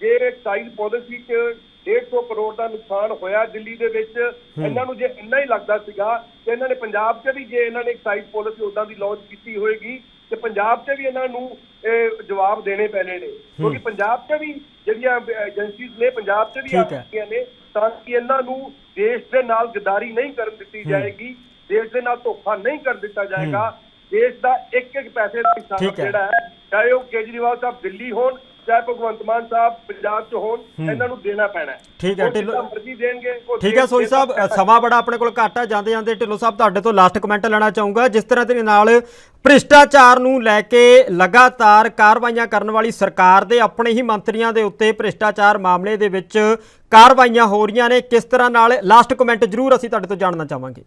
ਜੇ ਐਕਸਾਈਜ਼ ਪਾਲਿਸੀ 'ਚ 150 ਕਰੋੜ ਦਾ ਨੁਕਸਾਨ ਹੋਇਆ ਦਿੱਲੀ ਦੇ ਵਿੱਚ, ਇਹਨਾਂ ਨੂੰ ਜੇ ਇੰਨਾ ਹੀ ਲੱਗਦਾ ਸੀਗਾ ਤੇ ਇਹਨਾਂ ਨੇ ਪੰਜਾਬ 'ਚ ਵੀ ਜੇ ਇਹਨਾਂ ਨੇ ਐਕਸਾਈਜ਼ ਪਾਲਿਸੀ ਉਦਾਂ ਦੀ ਲਾਂਚ ਕੀਤੀ ਹੋਏਗੀ ਤੇ ਪੰਜਾਬ 'ਚ ਵੀ ਇਹਨਾਂ ਨੂੰ ਜਵਾਬ ਦੇਣੇ ਪੈਣੇ ਨੇ, ਕਿਉਂਕਿ ਪੰਜਾਬ 'ਚ ਵੀ ਜਿਹੜੀਆਂ ਏਜੰਸੀਜ਼ ਨੇ ਪੰਜਾਬ 'ਚ ਵੀ ਆਈਆਂ ਨੇ, ਤਾਂ ਕਿ ਇਹਨਾਂ ਨੂੰ ਦੇਸ਼ ਦੇ ਨਾਲ ਗਦਾਰੀ ਨਹੀਂ ਕਰਨ ਦਿੱਤੀ ਜਾਏਗੀ, ਦੇਸ਼ ਦੇ ਨਾਲ ਧੋਖਾ ਨਹੀਂ ਕਰ ਦਿੱਤਾ ਜਾਏਗਾ। ਦੇਸ਼ ਦਾ ਇੱਕ ਪੈਸੇ ਦਾ ਹਿਸਾਬ ਜਿਹੜਾ ਹੈ, ਚਾਹੇ ਉਹ ਕੇਜਰੀਵਾਲ ਸਾਹਿਬ ਦਿੱਲੀ ਹੋਣ ਚਾਹੇ ਭਗਵੰਤ ਮਾਨ ਸਾਹਿਬ ਪੰਜਾਬ 'ਚ ਹੋਣ, ਇਹਨਾਂ ਨੂੰ ਦੇਣਾ ਪੈਣਾ ਹੈ। ਠੀਕ ਹੈ ਉਹ ਢਿੱਲੋਂ, ਜਿੱਦਾਂ ਮਰਜ਼ੀ ਦੇਣਗੇ ਉਹ ਠੀਕ ਹੈ ਸੋਈ ਸਾਹਿਬ, ਸਮਾਂ ਬੜਾ ਆਪਣੇ ਕੋਲ ਘੱਟ ਆ, ਜਾਂਦੇ ਜਾਂਦੇ ਢਿੱਲੋਂ ਸਾਹਿਬ ਤੁਹਾਡੇ ਤੋਂ ਲਾਸਟ ਕਮੈਂਟ ਲੈਣਾ ਚਾਹੂੰਗਾ। ਜਿਸ ਤਰ੍ਹਾਂ ਦੇ ਨਾਲ ਭ੍ਰਿਸ਼ਟਾਚਾਰ ਨੂੰ ਲੈ ਕੇ ਲਗਾਤਾਰ ਕਾਰਵਾਈਆਂ ਕਰਨ ਵਾਲੀ ਸਰਕਾਰ ਦੇ ਆਪਣੇ ਹੀ ਮੰਤਰੀਆਂ ਦੇ ਉੱਤੇ ਭ੍ਰਿਸ਼ਟਾਚਾਰ ਮਾਮਲੇ ਦੇ ਵਿੱਚ ਕਾਰਵਾਈਆਂ ਹੋ ਰਹੀਆਂ ਨੇ, ਕਿਸ ਤਰ੍ਹਾਂ ਨਾਲ, ਲਾਸਟ ਕਮੈਂਟ ਜ਼ਰੂਰ ਅਸੀਂ ਤੁਹਾਡੇ ਤੋਂ ਜਾਣਨਾ ਚਾਹਾਂਗੇ।